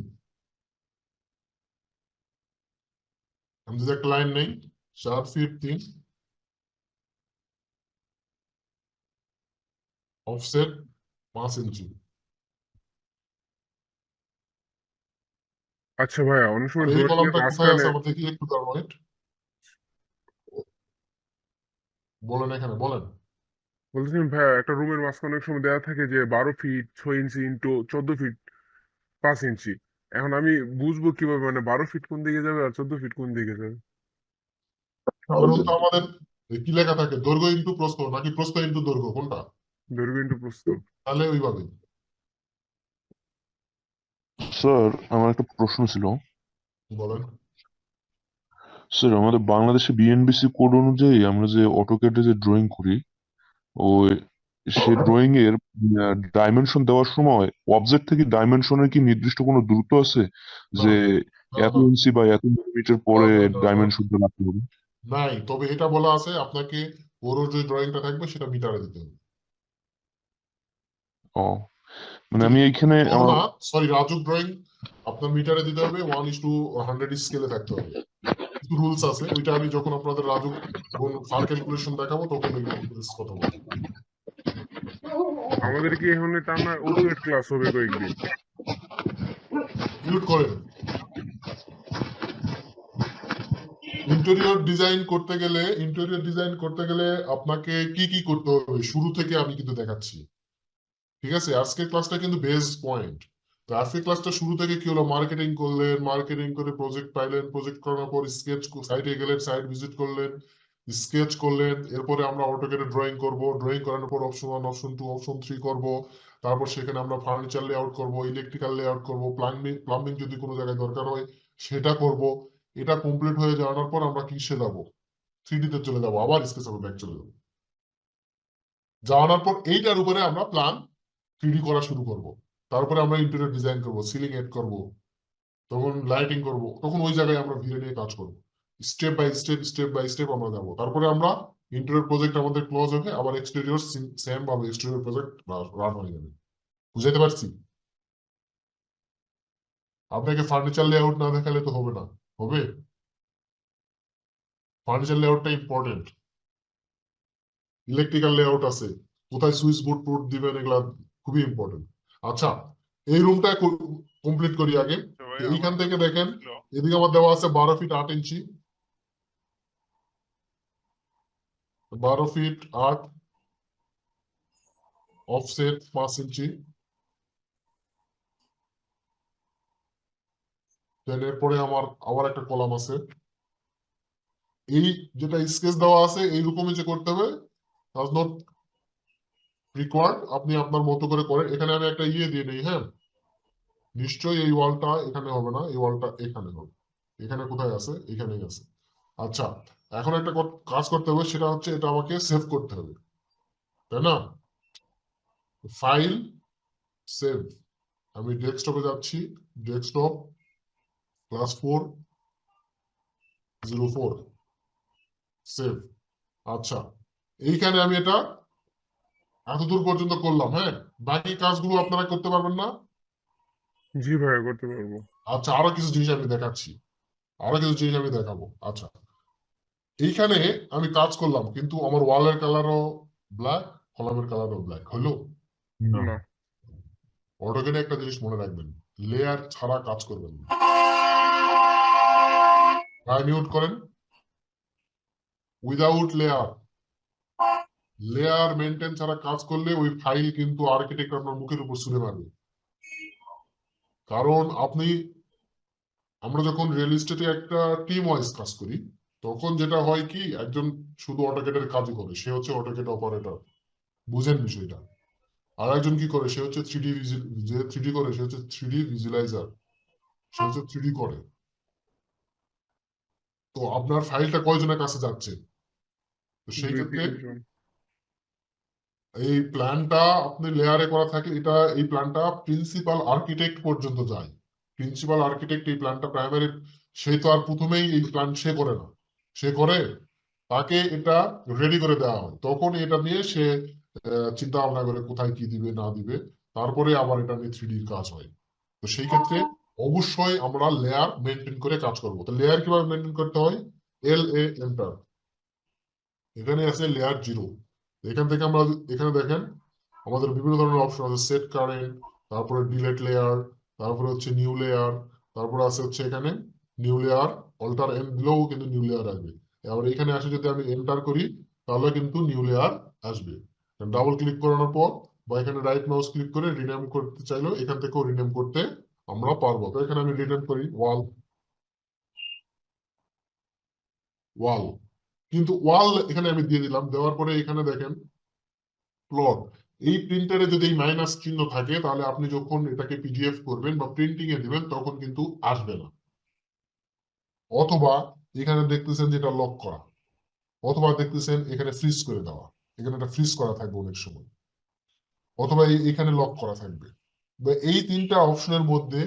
আমি যদি একটা লাইন নেই 4 ফিট 3, অফসেট 5 ইঞ্চি। আচ্ছা ভাইয়া, অনেক আর সময় এই ড্রয়িং এর কলামটা কোথায় মাঝখানে আছে আমার দেখি একটু, টার্মাইট বলেন, এখানে বলেন। বলতেছিলাম ভাইয়া, একটা রুমের মাঝখানে অনেক সময় দেওয়া থাকে যে 12 ফিট 6 ইঞ্চি ইন্টু 14 ফিট 5 ইঞ্চি। এখন আমি বুঝবো কিভাবে মানে 12 ফিট কোন দিকে যাবে আর 14 ফিট কোন দিকে যাবে? সাধারণত আমাদের কি লেখা থাকে, দৈর্ঘ্য ইন্টু প্রস্থ, নাকি প্রস্থ ইন্টু দৈর্ঘ্য, কোনটা? দৈর্ঘ্য ইন্টু প্রস্থ। তাহলে ওইভাবে স্যার আমার একটা প্রশ্ন ছিল। বলেন। স্যার আমাদের বাংলাদেশে বিএনবিসি কোড অনুযায়ী আমরা যে অটোক্যাডে যে ড্রয়িং করি, ওই সে ড্রয়িং এর ডাইমেনশন দেওয়ার সময় অবজেক্ট থেকে ডাইমেনশনের কি নির্দিষ্ট কোনো দূরত্ব আছে, না যে না এত না ইঞ্চি বা এত মিলিমিটার না পরে না না, না, ডাইমেনশনটা রাখতে হবে? নাই, তবে এটা বলা আছে আপনাকে ওর যে ড্রয়িংটা থাকবে সেটা মিটারে দিতে হবে। ও, মানে আমি এইখানে ওর আমার না, সরি, রাজুক ড্রয়িং আপনার মিটারে দিতে হবে, 1:100 স্কেলে থাকতে হবে, কিছু রুলস আছে, ওইটা আমি যখন আপনাদের রাজুক ফার ক্যালকুলেশন দেখাবো তখন ওই ডিটেইলস কথা বলবো। আমাদের কি এখন টানা অটোকেট ক্লাস হবে কয়েকদিন? মিউট করেন। ইন্টেরিয়র ডিজাইন করতে গেলে আপনাকে কি কি করতে হবে শুরু থেকে আমি কিন্তু দেখাচ্ছি। ঠিক আছে, আজকের ক্লাসটা কিন্তু বেস পয়েন্ট। তো আজকের ক্লাসটা শুরু থেকে কি হলো, মার্কেটিং করলেন, মার্কেটিং করে প্রজেক্ট পাইলেন, প্রজেক্ট করার পর স্কেচ সাইটে গেলেন, সাইট ভিজিট করলেন, স্কেচ করলেন, এরপরে আমরা অটোক্যাডে ড্রয়িং করব, ড্রয়িং করানোর পর অপশন 1, অপশন 2, অপশন 3 করব, তারপর সেখানে আমরা ফার্নিচার লেআউট করব, ইলেকট্রিক্যাল লেআউট করব, প্লাম্বিং যদি কোনো জায়গায় দরকার হয় সেটা করব। এটা কমপ্লিট হয়ে যাওয়ার পর আমরা কিসে যাব, 3D তে চলে যাব, আবার স্কেচেবল ব্যাক চলে যাব। যাওয়ার পর এইটার উপরে আমরা প্ল্যান 3D করা শুরু করব। তারপরে আমরা ইন্টেরিয়র ডিজাইন করব, সিলিং এড করব, তখন লাইটিং করব, তখন ওই জায়গায় আমরা ভিড়ে নিয়ে কাজ করব। স্টেপ বাই স্টেপ আমরা যাব। তারপরে আমরা ইন্টেরিয়র প্রজেক্ট আমাদের ক্লোজ হবে, আবার এক্সটেরিয়র সেম ভাবে এক্সটেরিয়র প্রজেক্ট রান হয়ে যাবে। বুঝাইতে পারছি? আপনাকে ফার্নিচার লেআউট না দেখালে তো হবে না। হবে? ফার্নিচার লেআউটটা ইম্পর্টেন্ট। ইলেকট্রিক্যাল লেআউট আছে, কোথায় সুইচ বোর্ড পোর্ট দিবেন, এগুলা খুবই ইম্পর্টেন্ট। আচ্ছা, এই রুমটা কমপ্লিট করি আগে। ভাই এইখান আমার থেকে দেখেন, ছিল এদিকে আমার দেওয়া আছে 12 ফিট 8 ইঞ্চি, 12 ফিট 8, অফসেট 5 ইঞ্চি। দেন এরপরে আমার আবার একটা কলাম আছে। এই যেটা স্কেচ দেওয়া আছে এইরকমই যে করতে হবে, ডাজ নট রিকোয়ার্ড, আপনি আপনার মতো করে করেন। এখানে আমি একটা ইয়ে দিয়ে নেই, হ্যাঁ, নিশ্চয়ই এই ওয়ালটা এখানে হবে না, এই ওয়ালটা এখানে হবে। এখানে কোথায় আছে? এখানেই আছে। আচ্ছা, এখন একটা কাজ করতে হবে, সেটা হচ্ছে এটা আমাকে সেভ করতে হবে, তাই না? File, save. আমি ডেস্কটপে যাচ্ছি, ডেস্কটপ +4 04 সেভ। আচ্ছা, এইখানে আমি এটা এতদূর পর্যন্ত করলাম, হ্যাঁ। বাকি কাজগুলো আপনারা করতে পারবেন না? জি ভাইয়া করতে পারবো। আচ্ছা, আরো কিছু জিনিস আমি দেখাচ্ছি, আরো কিছু জিনিস আমি দেখাবো। আচ্ছা, এইখানে আমি কাজ করলাম, কিন্তু আমার ওয়ালের কালারও ব্ল্যাক, কলামের কালারও ব্ল্যাক হলো। না অটোক্যাডে একটা জিনিস মনে রাখবেন, লেয়ার ছাড়া কাজ করবেন না। মিউট করেন। উইদাউট লেয়ার মেনটেন ছাড়া কাজ করলে ওই ফাইল কিন্তু আর্কিটেক্ট আপনার মুখের উপর ছুড়ে মারবে। কারণ আমরা যখন রিয়েল এস্টেটে একটা টিম ওয়াইজ কাজ করি, তখন যেটা হয় কি, একজন শুধু অটোক্যাডের কাজই করে, সে হচ্ছে অটোক্যাড অপারেটর, বুঝেন বিষয়টা। আর একজন কি করে, সে হচ্ছে যে 3D করে, সে হচ্ছে 3D ভিজুয়ালাইজার, সে হচ্ছে 3D করে। তো আপনার ফাইলটা কয়জনের কাছে যাচ্ছে? তো সেই 2 ক্ষেত্রে 3 জন। এই প্ল্যানটা আপনি লেয়ারে করা থাকলে এই প্ল্যানটা প্রিন্সিপাল আর্কিটেক্ট পর্যন্ত যায়। প্রিন্সিপাল আর্কিটেক্ট এই প্ল্যানটা প্রাইমারি, সে তো আর প্রথমেই এই প্ল্যান সে করে না, সে করে তাকে এটা রেডি করে দেওয়া হয়, তখন এটা নিয়ে সে চিন্তা ভাবনা করে কোথায় কি দিবে না দিবে, তারপরে আবার এটা নিয়ে 3D কাজ হয়। তো সেই ক্ষেত্রে অবশ্যই আমরা লেয়ার মেনটেন করে কাজ করব। তো লেয়ার কিভাবে মেনটেন করতে হয়? এন্টার। এখানে আছে লেয়ার 0। এখান থেকে আমরা, এখানে দেখেন আমাদের বিভিন্ন ধরনের অপশন আছে, সেট কারেন্ট, তারপরে ডিলেট লেয়ার, তারপরে হচ্ছে নিউ লেয়ার, তারপরে আছে হচ্ছে এখানে নিউ লেয়ার, অল্টার এন দিলেও কিন্তু নিউ লেয়ার আসবে। আবার এখানে আসে যদি আমি এন্টার করি, তাহলে কিন্তু নিউ লেয়ার আসবে। ডাবল ক্লিক করানোর পর বা এখানে রাইট মাউস ক্লিক করে রিনেম করতে চাইলেও এখান থেকেও রিনেম করতে আমরা পারবো। তো এখানে আমি রিনেম করি ওয়াল, কিন্তু ওয়াল এখানে আমি দিয়ে দিলাম। দেওয়ার পরে এখানে দেখেন প্লট, এই প্রিন্টারে যদি এই মাইনাস চিহ্ন থাকে, তাহলে আপনি যখন এটাকে পিডিএফ করবেন বা প্রিন্টিং এ দিবেন, তখন কিন্তু আসবে না। অথবা এখানে দেখতেছেন যেটা লক করা, অথবা দেখতেছেন এখানে ফ্রিজ করে দেওয়া, এখানে একটা ফ্রিজ করা থাকবে অনেক সময়, অথবা এখানে লক করা থাকবে। এই 3টা অপশনের মধ্যে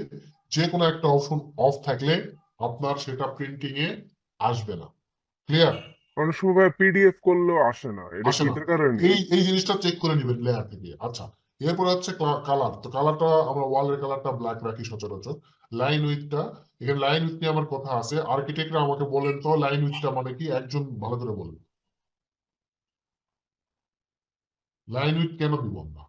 যে কোনো একটা অপশন অফ থাকলে আপনার সেটা প্রিন্টিং এ আসবে না। ক্লিয়ার? অনেক সময় পিডিএফ করলেও আসে না, এটা আসে কি না। এটার কারণে? এই জিনিসটা চেক করে নেবেন লেয়ার থেকে। আচ্ছা, এরপরে হচ্ছে কালার। তো কালারটা আমরা ওয়ালের কালারটা ব্ল্যাক রাখি সচরাচর। লাইন উইথটা, এখানে লাইন উইথ নিয়ে আমার কথা আছে। আর্কিটেক্টরা আমাকে বলেন তো লাইন উইথটা মানে কি, একজন ভালো করে বলেন। লাইন উইথ কেন দিব আমরা?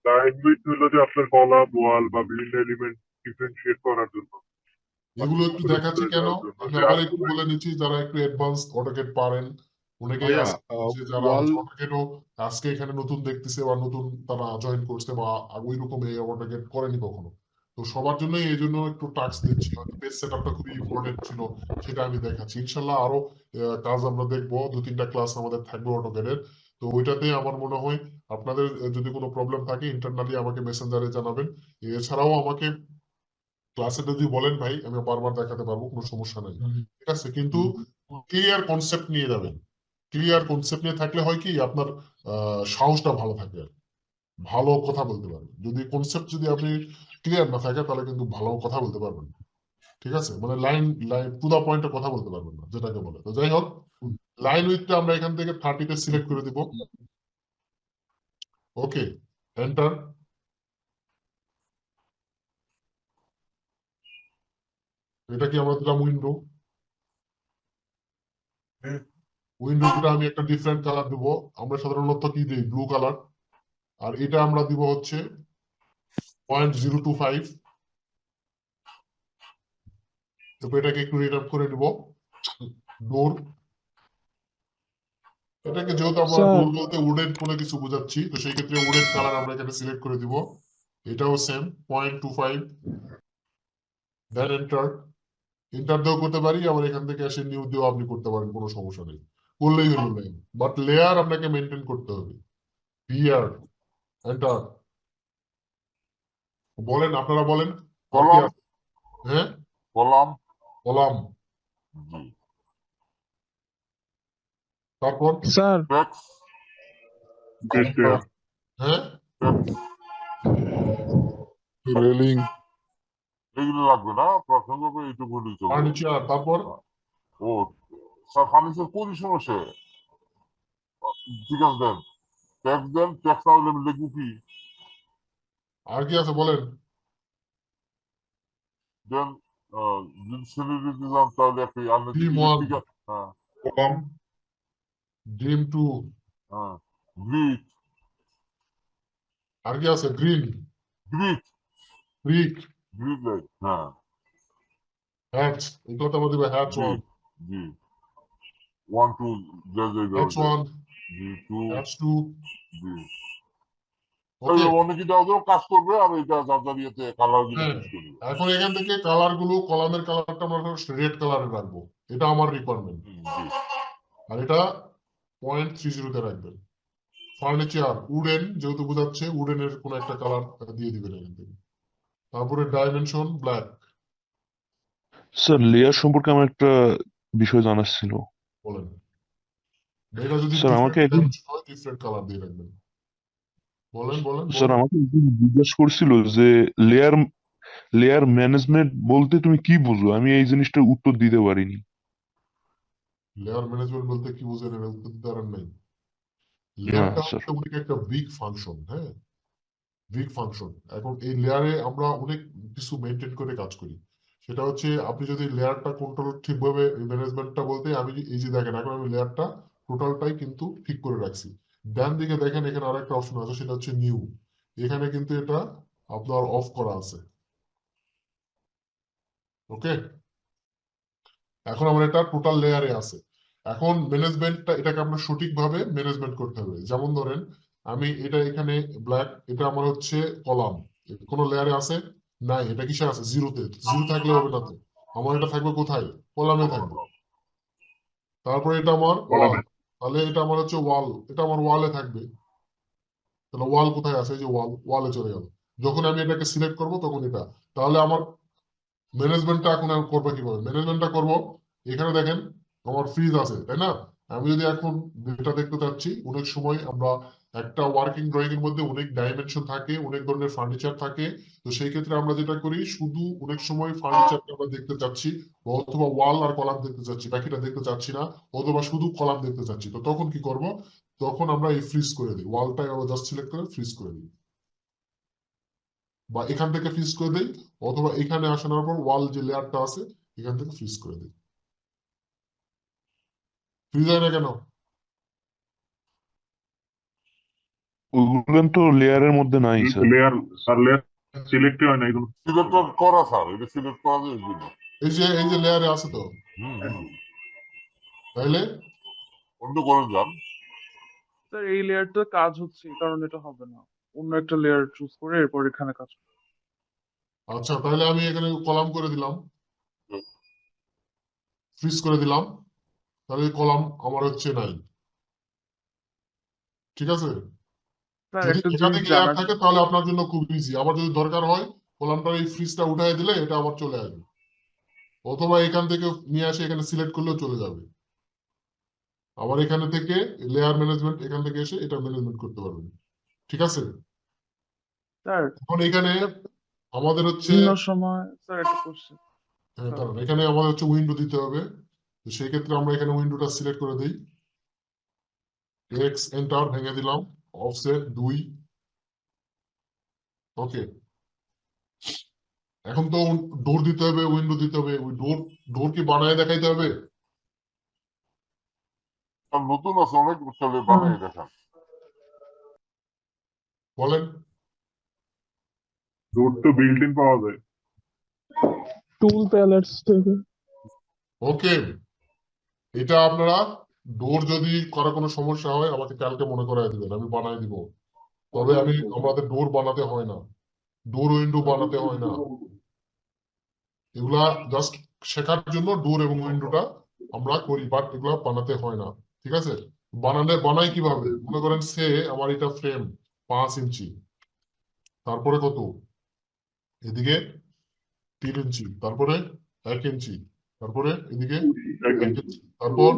লাইন উইডথ হলো যে আপনার কলাম, ওয়াল বা বিভিন্ন এলিমেন্ট ডিফারেন্সিয়েট করার জন্য, এগুলো একটু পার্থক্য দেখাচ্ছি করে কেন, দেওয়ার জন্য আমি যে আবার একটু আসলে বলে নিচ্ছি, যারা একটু অ্যাডভান্স অটোকেট পারেন, অনেকেই ভাইয়া আছে যে যারা ওয়াল, হচ্ছে অটোকেটও আজকে এখানে নতুন দেখতেছে বা নতুন তারা জয়েন করছে বা ওই রকম এই অটোকেট করেনি কখনো। তো সবার জন্যই এই জন্য একটু টাস্ক দিচ্ছি, পেজ সেটআপটা খুবই ইম্পর্টেন্ট ছিল, সেটা আমি দেখাচ্ছি। ইনশাল্লাহ আরো কাজ আমরা দেখবো, 2-3টা ক্লাস আমাদের থাকবে অটোকেটের। তো ওইটাতে আমার মনে হয় আপনাদের যদি কোনো প্রবলেম থাকে ইন্টারনালি আমাকে মেসেঞ্জারে জানাবেন। এছাড়াও আমাকে ক্লাসে যদি বলেন ভাই আমি বারবার দেখাতে পারবো, কোনো সমস্যা নাই। ঠিক আছে, কিন্তু ক্লিয়ার কনসেপ্ট নিয়ে যাবেন। ক্লিয়ার কনসেপ্ট নিয়ে থাকলে হয় কি আপনার সাহসটা ভালো থাকে, ভালো কথা বলতে পারবেন। যদি কনসেপ্ট যদি আপনি ক্লিয়ার না থাকে তাহলে কিন্তু ভালো কথা বলতে পারবেন না। ঠিক আছে, মানে লাইন লাইন টু দা পয়েন্টে কথা বলতে পারবেন না, যেটাকে বলে। তো যাই হোক, লাইন উইথটা আমরা এখান থেকে 30-তে সিলেক্ট করে দিব। ওকে, এন্টার। এটা কি আমরা দিলাম উইন্ডো। উইন্ডোটা আমি একটা ডিফারেন্ট কালার দিব। আমরা সাধারণত কি দিই, ব্লু কালার। আর এটা আমরা দিব হচ্ছে 0.025। তারপর এটাকে একটু রিড আপ করে নিব। ডোর, এটাকে যেহেতু আমরা স্যার ডোর বলতে উডেন কোনো কিছু বোঝাচ্ছি, তো সেই ক্ষেত্রে উডেন কালার আমরা এখানে সিলেক্ট করে দিব। এটাও সেম 0.25। দেন এন্টার। এন্টার দিয়েও করতে পারি, আবার এখান থেকে এসে নিউ দিয়েও আপনি করতে পারেন, কোনো সমস্যা নেই, করলেই হলো লাইন। বাট লেয়ার আপনাকে মেনটেন করতে হবে। বিয়ার, এন্টার। বলেন, আপনারা বলেন আর কি কলাম আছে। হ্যাঁ, কলাম কলাম। জি তারপর স্যার ট্যাক্স হ্যাঁ, ট্যাক্স রেলিং, এগুলো লাগবে না, প্রাথমিকভাবে এইটুকু হলেই চলবে। ফার্নিচার। তারপর ও স্যার ফার্নিচার পজিশন আছে, ঠিক আছে দেন, ট্যাক্স দেন, ট্যাক্স না হলে আমি লিখবো কি আর কি আছে বলেন। দেন, যদি স্যালারি দিতে যান তাহলে একটা ডিম 1, ইলেকট্রিক্যাল, হ্যাঁ কলাম। ডিম 2, হ্যাঁ, গ্রিড আর কি আছে, green, grid brick, grid light, হ্যাঁ হ্যাচ। এগুলো তো আমরা দিবে হ্যাচ জি 1, জি 1 2 যা যা যা হ্যাচ 1, জি 2 হ্যাচ 2। জি ওকে, অনেকে যাও কাজ করবে আর এটা জানজারিয়াতে কালার গুলো হ্যাঁ। ফিক্স করবে। এখন এখান থেকে কালার গুলো, কলামের কালারটা আমরা রেড কালারে রাখবো, এটা আমার রিকোয়ারমেন্ট। জি আর এটা 0.30-তে রাখবেন। ফার্নিচার উডেন, যেহেতু বোঝাচ্ছে উডেনের কোন একটা কালার দিয়ে দিবেন এখান থেকে। তারপরে ডাইমেনশন ব্ল্যাক। স্যার লেয়ার সম্পর্কে আমার একটা বিষয় জানার ছিল। বলেন, এটা যদি স্যার আমাকে ডিফারেন্ট একজন ডাইমেনশন হয় ডিফারেন্ট কালার দিয়ে রাখবেন। বলেন বলেন স্যার বলেন। আমাকে একজন জিজ্ঞেস করছিল যে লেয়ার লেয়ার ম্যানেজমেন্ট বলতে তুমি কি বুঝো, আমি এই জিনিসটার উত্তর দিতে পারিনি। লেয়ার ম্যানেজমেন্ট বলতে কি বোঝেন, এটা উত্তর দিতে পারেন নাই। না লেয়ারটা স্যার। হচ্ছে অনেক একটা বিগ ফাংশন। হ্যাঁ, বিগ ফাংশন। এখন এই লেয়ারে আমরা অনেক কিছু মেনটেন করে কাজ করি। সেটা হচ্ছে আপনি যদি লেয়ারটা কন্ট্রোল ঠিকভাবে, ম্যানেজমেন্টটা বলতে আমি এই যে দেখেন এখন আমি লেয়ারটা টোটালটাই কিন্তু ঠিক করে রাখছি। ডান দিকে দেখেন এখানে আরেকটা অপশন আছে, সেটা হচ্ছে নিউ। এখানে কিন্তু এটা আপনার অফ করা আছে। ওকে, এখন আমার এটা টোটাল লেয়ারে আছে। এখন ম্যানেজমেন্টটা, এটাকে আমরা সঠিকভাবে ম্যানেজমেন্ট করতে হবে। যেমন ধরেন আমি এটা এখানে ব্ল্যাক, এটা আমার হচ্ছে কলাম, কোন লেয়ারে আছে নাই, এটা কিসে আছে, জিরোতে। জিরো থাকলে হবে না তো, আমার এটা থাকবে কোথায়, কলামে থাকবে। তারপরে এটা আমার ওয়াল, তাহলে এটা আমার হচ্ছে ওয়াল, এটা আমার ওয়ালে থাকবে। তাহলে ওয়াল কোথায় আছে, এই যে ওয়াল, ওয়ালে চলে গেল। যখন আমি এটাকে সিলেক্ট করব তখন এটা, তাহলে আমার ম্যানেজমেন্টটা এখন আমি করবো কিভাবে, ম্যানেজমেন্টটা করব। এখানে দেখেন আমার ফ্রিজ আছে, তাই না। আমি যদি এখন যেটা দেখতে চাচ্ছি, অনেক সময় আমরা একটা ওয়ার্কিং ড্রয়িং এর মধ্যে অনেক ডাইমেনশন থাকে, অনেক ধরনের ফার্নিচার থাকে। তো সেই ক্ষেত্রে আমরা যেটা করি, শুধু অনেক সময় ফার্নিচারটা আমরা দেখতে চাচ্ছি, অথবা ওয়াল আর কলাম দেখতে চাচ্ছি, বাকিটা দেখতে চাচ্ছি না, অথবা শুধু কলাম দেখতে চাচ্ছি। তো তখন কি করব, তখন আমরা এই ফ্রিজ করে দিই, ওয়ালটাই আমরা জাস্ট সিলেক্ট করে ফ্রিজ করে দিই, বা এখান থেকে ফ্রিজ করে দেই, অথবা এখানে আসানোর পর ওয়াল যে লেয়ারটা আছে এখান থেকে ফ্রিজ করে দিই। ফ্রিজ হয় না কেন, ওইগুলো তো লেয়ারের মধ্যে নাই স্যার। সিলেক্ট করা স্যার, এটা সিলেক্ট করা যায় জন্য। এই যে লেয়ারে আছে তো, তাইলে অন্য করে যান। স্যার এই লেয়ারটা কাজ হচ্ছে, এই কারণে এটা হবে না। অন্য একটা লেয়ার চুজ করে এরপর এখানে কাজ করব। আচ্ছা, তাহলে আমি এখানে কলাম করে দিলাম, ফ্রিজ করে দিলাম, তাহলে কলাম আমার হচ্ছে নাই। ঠিক আছে, স্যার যদি একটা একাধিক জিনিস লেয়ার জানার থাকে তাহলে আপনার জন্য খুব ইজি। আবার যদি দরকার হয় কলামটার এই ফ্রিজটা উঠাই দিলে এটা আবার চলে আসবে, অথবা এখান থেকে নিয়ে আসে এখানে সিলেক্ট করলেও চলে যাবে। আবার এখানে থেকে লেয়ার ম্যানেজমেন্ট এখান থেকে এসে এটা ম্যানেজমেন্ট করতে পারবেন। ঠিক আছে, স্যার এখন এখানে আমাদের হচ্ছে বিভিন্ন সময় স্যার একটা কোশ্চেন দাঁড়ান, এখানে আমাদের হচ্ছে উইন্ডো দিতে হবে। তো সেই ক্ষেত্রে আমরা এখানে উইন্ডোটা সিলেক্ট করে দিই, এক্স এন্টার ভেঙে দিলাম, অফসেট 2। ওকে, এখন তো ডোর দিতে হবে, উইন্ডো দিতে হবে। ওই ডোর কি বানায় দেখাইতে হবে? আর নতুন আছে অনেক, তাহলে বানিয়ে দেখান। বলেন। ডোর তো বিল্ট ইন পাওয়া যায়। টুল প্যালেটস থেকে ওকে, এটা আপনারা ডোর যদি করার কোনো সমস্যা হয় আমাকে কালকে মনে করায় দিবেন, আমি বানায় দিব। তবে আমাদের ডোর বানাতে হয় না, ডোর উইন্ডো বানাতে হয় না, এগুলা জাস্ট শেখার জন্য ডোর এবং উইন্ডোটা আমরা করি, বাট এগুলা বানাতে হয় না। ঠিক আছে, বানাই কিভাবে? মনে করেন সে আমার এটা ফ্রেম 5 ইঞ্চি, তারপরে কত এদিকে 3 ইঞ্চি, তারপরে 1 ইঞ্চি, তারপরে এদিকে 1 ইঞ্চি, তারপর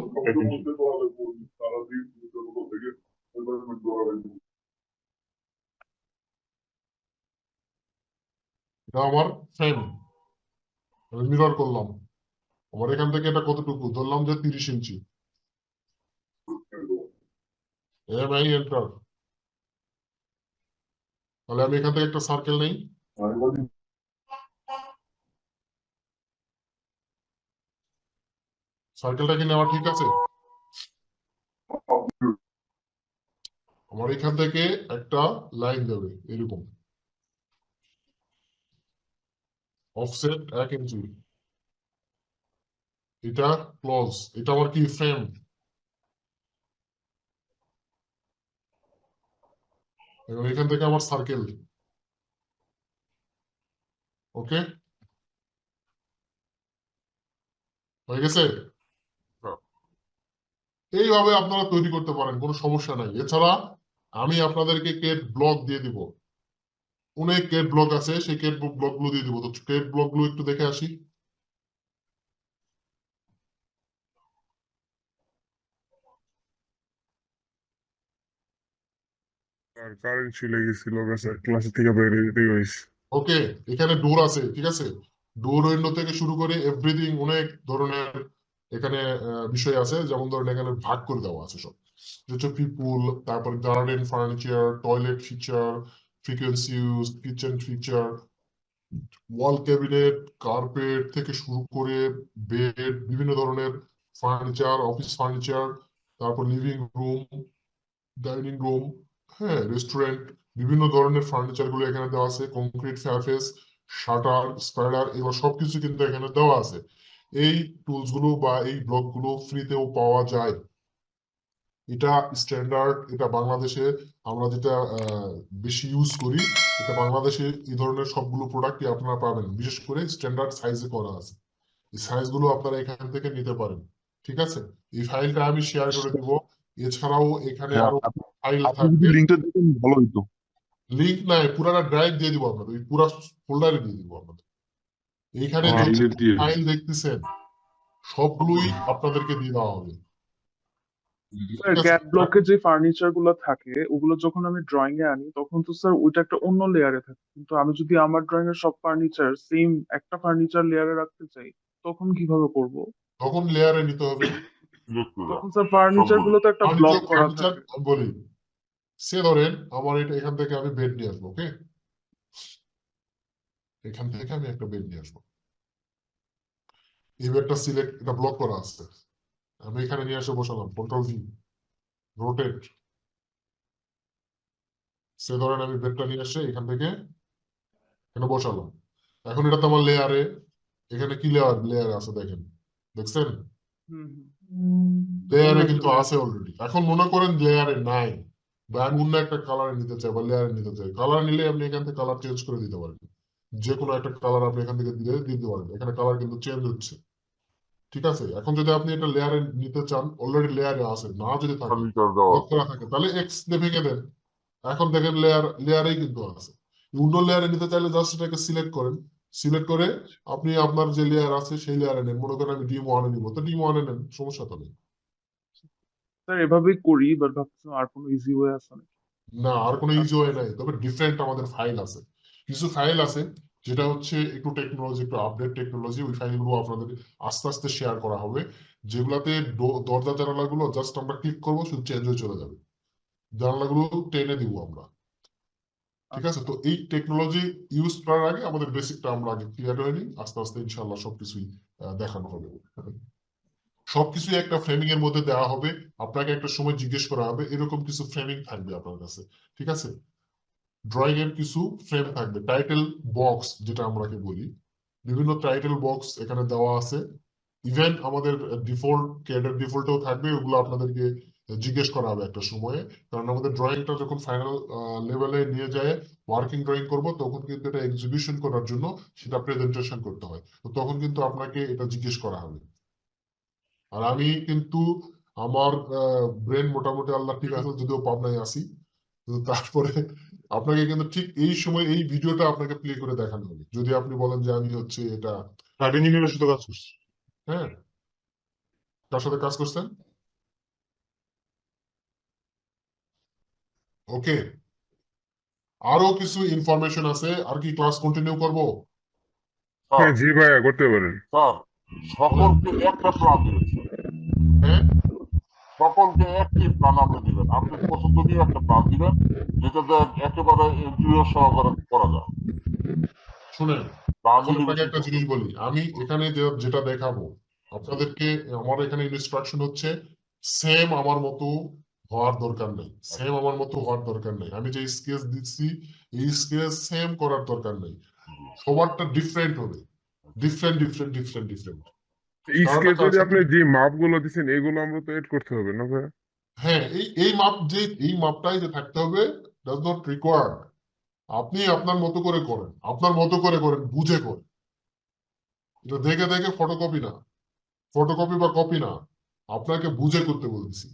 এটা আমার ফ্রেম, আমি মিরর করলাম। আমার এখান থেকে এটা কতটুকু ধরলাম যে 30 ইঞ্চি, এমআই এন্টার। তাহলে আমি এখান থেকে একটা সার্কেল নেই, সার্কেলটা কি নেওয়া ঠিক আছে? আমার এখান থেকে একটা লাইন যাবে এরকম, অফসেট 1 ইঞ্চি, এটা ক্লোজ, এটা আমার কি ফ্রেম। এবং এখান থেকে আমার সার্কেল। ওকে, হয়ে গেছে। এইভাবে আপনারা তৈরি করতে পারেন, কোনো সমস্যা নাই। এছাড়া আমি আপনাদেরকে কেট ব্লক দিয়ে দিব, অনেক কেট ব্লক আছে, সেই কেট ব্লক গুলো দিয়ে দিব। তো কেট ব্লক গুলো একটু দেখে আসি। আর কারেন্ট চলে গেছিল, ক্লাস থেকে বাইরে যেতে হয়েছে। ওকে, এখানে ডোর আছে, ঠিক আছে। ডোর উইন্ডো থেকে শুরু করে এভরিথিং অনেক ধরনের এখানে বিষয় আছে। যেমন ধরেন এখানে ভাগ করে দেওয়া আছে সব, হচ্ছে পিপুল, তারপর garden furniture, toilet feature, frequency use, kitchen feature, ওয়াল ক্যাবিনেট, কার্পেট থেকে শুরু করে বেড, বিভিন্ন ধরনের ফার্নিচার, অফিস ফার্নিচার, তারপর লিভিং রুম, ডাইনিং রুম, হ্যাঁ, রেস্টুরেন্ট, বিভিন্ন ধরনের ফার্নিচার গুলো এখানে দেওয়া আছে। কংক্রিট সারফেস, শাটার, স্পাইডার, এগুলো সবকিছু কিন্তু এখানে দেওয়া আছে। এই টুলস গুলো বা এই ব্লক গুলো ফ্রিতেও পাওয়া যায়। এটা স্ট্যান্ডার্ড, এটা বাংলাদেশে আমরা যেটা বেশি ইউজ করি, এটা বাংলাদেশে এই ধরনের সবগুলো প্রোডাক্টই আপনারা পাবেন। বিশেষ করে স্ট্যান্ডার্ড সাইজে করা আছে, এই সাইজ গুলো আপনারা এখান থেকে নিতে পারেন। ঠিক আছে, এই ফাইলটা আমি শেয়ার করে দিব। এছাড়াও এখানে হ্যাঁ, আরো ফাইল আপনি যদি থাকবে। লিঙ্কটা দিতেন ভালো হতো। লিঙ্ক নাই, পুরাটা ড্রাইভ দিয়ে দিব আপনাদের, ওই পুরা ফোল্ডারে দিয়ে দিব আপনাদের। এইখানে যত ডিলিট দিয়ে ফাইল দেখতেছেন সবগুলোই আপনাদেরকে দিয়ে দেওয়া হবে। স্যার ঠিক আছে, ক্যাট ব্লকে যে ফার্নিচার গুলো থাকে ওগুলো যখন আমি ড্রয়িং এ আনি তখন তো স্যার ওইটা একটা অন্য লেয়ারে থাকে, কিন্তু আমি যদি আমার ড্রয়িং এর সব ফার্নিচার সেম একটা ফার্নিচার লেয়ারে রাখতে চাই তখন কিভাবে করব? তখন লেয়ারে নিতে হবে। সিলেক্ট করে তখন স্যার ফার্নিচার সবগুলো। গুলো তো একটা ব্লক ফার্নিচার করা ফার্নিচার থাকে। বলি, সে ধরেন আমার এটা এখান থেকে আমি বেড নিয়ে আসবো। ওকে, এখান থেকে আমি একটা বেড নিয়ে আসবো, এই বেডটা সিলেক্ট, এটা ব্লক করা আছে, আমি এখানে নিয়ে এসে বসালাম, কন্ট্রোল ভি, রোটেট। সে ধরেন আমি বেডটা নিয়ে এসে এখান থেকে এখানে বসালাম। এখন এটা তো আমার লেয়ারে, এখানে কি লেয়ার লেয়ার আছে দেখেন, দেখছেন? হুম হুম অন্য লেয়ারে একটা কিন্তু layer। আছে অলরেডি। এখন মনে করেন লেয়ারে নাই, বা আমি অন্য একটা কালারে নিতে চাই বা লেয়ারে নিতে চাই, কালার নিলে আপনি এখান থেকে কালার চেঞ্জ করে দিতে পারবেন। যে কোনো একটা কালার আপনি এখান থেকে দিয়ে দিতে পারবেন, এখানে কালার কিন্তু চেঞ্জ হচ্ছে। ঠিক আছে, এখন যদি আপনি এটা লেয়ারে নিতে চান, অলরেডি লেয়ারে আছে, না যদি থাকে ফার্নিচার দেওয়া লক আছে। করা থাকে, তাহলে এক্স দিয়ে ভেঙে দেন, এখন দেখেন লেয়ারেই কিন্তু আছে। অন্য লেয়ারে নিতে চাইলে জাস্ট এটাকে সিলেক্ট করেন, সিলেক্ট করে আপনি আপনার যে লেয়ার আছে সেই লেয়ারে নেন। মনে করেন আমি ডিম 1 নিব, তো ডিম 1 নেন, সমস্যা তো নেই। স্যার এভাবেই করি, বাট ভাবছিলাম আর কোনো ইজি ওয়ে আছে নাকি। না, আর কোনো ইজি আচ্ছা ওয়ে নাই, তবে ডিফারেন্ট আমাদের ফাইল আছে, কিছু ফাইল আছে যেটা হচ্ছে একটু টেকনোলজি, একটু আপডেট টেকনোলজি। ওই ফাইলগুলো আপনাদের আস্তে আস্তে শেয়ার করা হবে, যেগুলাতে দরজা জানালাগুলো জাস্ট আমরা ক্লিক করবো, শুধু চেঞ্জ হয়ে চলে যাবে, জানালাগুলো টেনে দিব আমরা। ঠিক আছে, আচ্ছা তো এই টেকনোলজি ইউজ করার আগে আমাদের বেসিকটা আমরা আগে ক্লিয়ার হয়ে নিই, আস্তে আস্তে ইনশাল্লাহ সবকিছুই দেখানো হবে। সবকিছুই একটা ফ্রেমিং এর মধ্যে দেওয়া হবে, আপনাকে একটা সময় জিজ্ঞেস করা হবে, এরকম কিছু ফ্রেমিং থাকবে আপনার কাছে। ঠিক আছে, ড্রয়িং এর কিছু ফ্রেম থাকবে, টাইটেল বক্স যেটা আমরাকে বলি, বিভিন্ন টাইটেল বক্স এখানে দেওয়া আছে। ইভেন আমাদের ডিফল্ট ক্যাডের ডিফল্টেও থাকবে, ওগুলো আপনাদেরকে জিজ্ঞেস করা হবে একটা সময়ে। কারণ আমাদের ড্রয়িংটা যখন ফাইনাল লেভেলে নিয়ে যায় ওয়ার্কিং ড্রয়িং করব, তখন কিন্তু এটা এক্সিবিশন করার জন্য সেটা প্রেজেন্টেশন করতে হয়, তো তখন কিন্তু আপনাকে এটা জিজ্ঞেস করা হবে। আর আমি কিন্তু আমার ব্রেন মোটামুটি আল্লাহ ঠিক আছে, যদিও পাবনায় আছি, তো তারপরে আপনাকে কিন্তু ঠিক এই সময় এই ভিডিওটা আপনাকে প্লে করে দেখানো হবে, যদি আপনি বলেন যে আমি হচ্ছে এটা ডাটা ইঞ্জিনিয়ারের সাথে কাজ করছি। হ্যাঁ। কার সাথে কাজ করছেন? ওকে, আরো কিছু ইনফরমেশন আছে, আর কি ক্লাস কন্টিনিউ করব? স্যার জি ভাইয়া, করতে পারেন। স্যার সকলকে একটা প্ল্যান দিবেন স্যার। হ্যাঁ, সকলকে একটি প্ল্যান আপনি দিবেন, আপনি পছন্দনীয় একটা প্ল্যান দিবেন, যেটাতে একেবারে ইন্টেরিয়র সহকারে করা যায়। শুনেন, প্ল্যান এখন দিলে আপনাকে বেশি একটা করতে জিনিস হবে। বলি, আমি এখানে যেটা দেখাবো আপনাদেরকে, আমার এখানে ইনস্ট্রাকশন হচ্ছে সেম আমার মতো হওয়ার দরকার নেই, সেম আমার মতো হওয়ার দরকার নেই। আমি যে স্কেচ দিচ্ছি এই স্কেচ সেম করার দরকার নেই, সবারটা ডিফারেন্ট হবে, ডিফারেন্ট ডিফারেন্ট ডিফারেন্ট ডিফারেন্ট। এই কারণটা স্কেচে যে সাথে, আপনি যে মাপগুলো দিচ্ছেন এগুলো আমরা তো এড করতে হবে না ভাইয়া? হ্যাঁ, এই মাপ, যে এই মাপটাই যে থাকতে হবে, ডাজ নট রিকোয়ার্ড। আপনি আপনার মতো করে করেন, আপনার মতো করে করেন, বুঝে করেন। এটা দেখে দেখে ফটোকপি না, ফটোকপি বা কপি না, আপনাকে বুঝে করতে বলতেছি,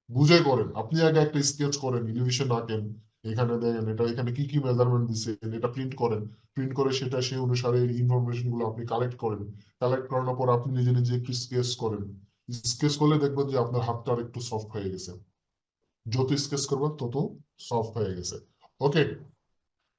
বুঝে করেন। আপনি আগে একটা স্কেচ করেন, এলিভেশন আঁকেন, এখানে দেখেন এটা এখানে কি কি মেজারমেন্ট দিচ্ছেন, এটা প্রিন্ট করেন, প্রিন্ট করে সেটা সেই অনুসারে ইনফরমেশন গুলো আপনি কালেক্ট করেন, কালেক্ট করানোর পর আপনি নিজে নিজে একটু স্কেচ করেন। স্কেচ করলে দেখবেন যে আপনার হাতটা আর একটু সফট হয়ে গেছে, যত স্কেচ করবেন তত সফট হয়ে গেছে। ওকে।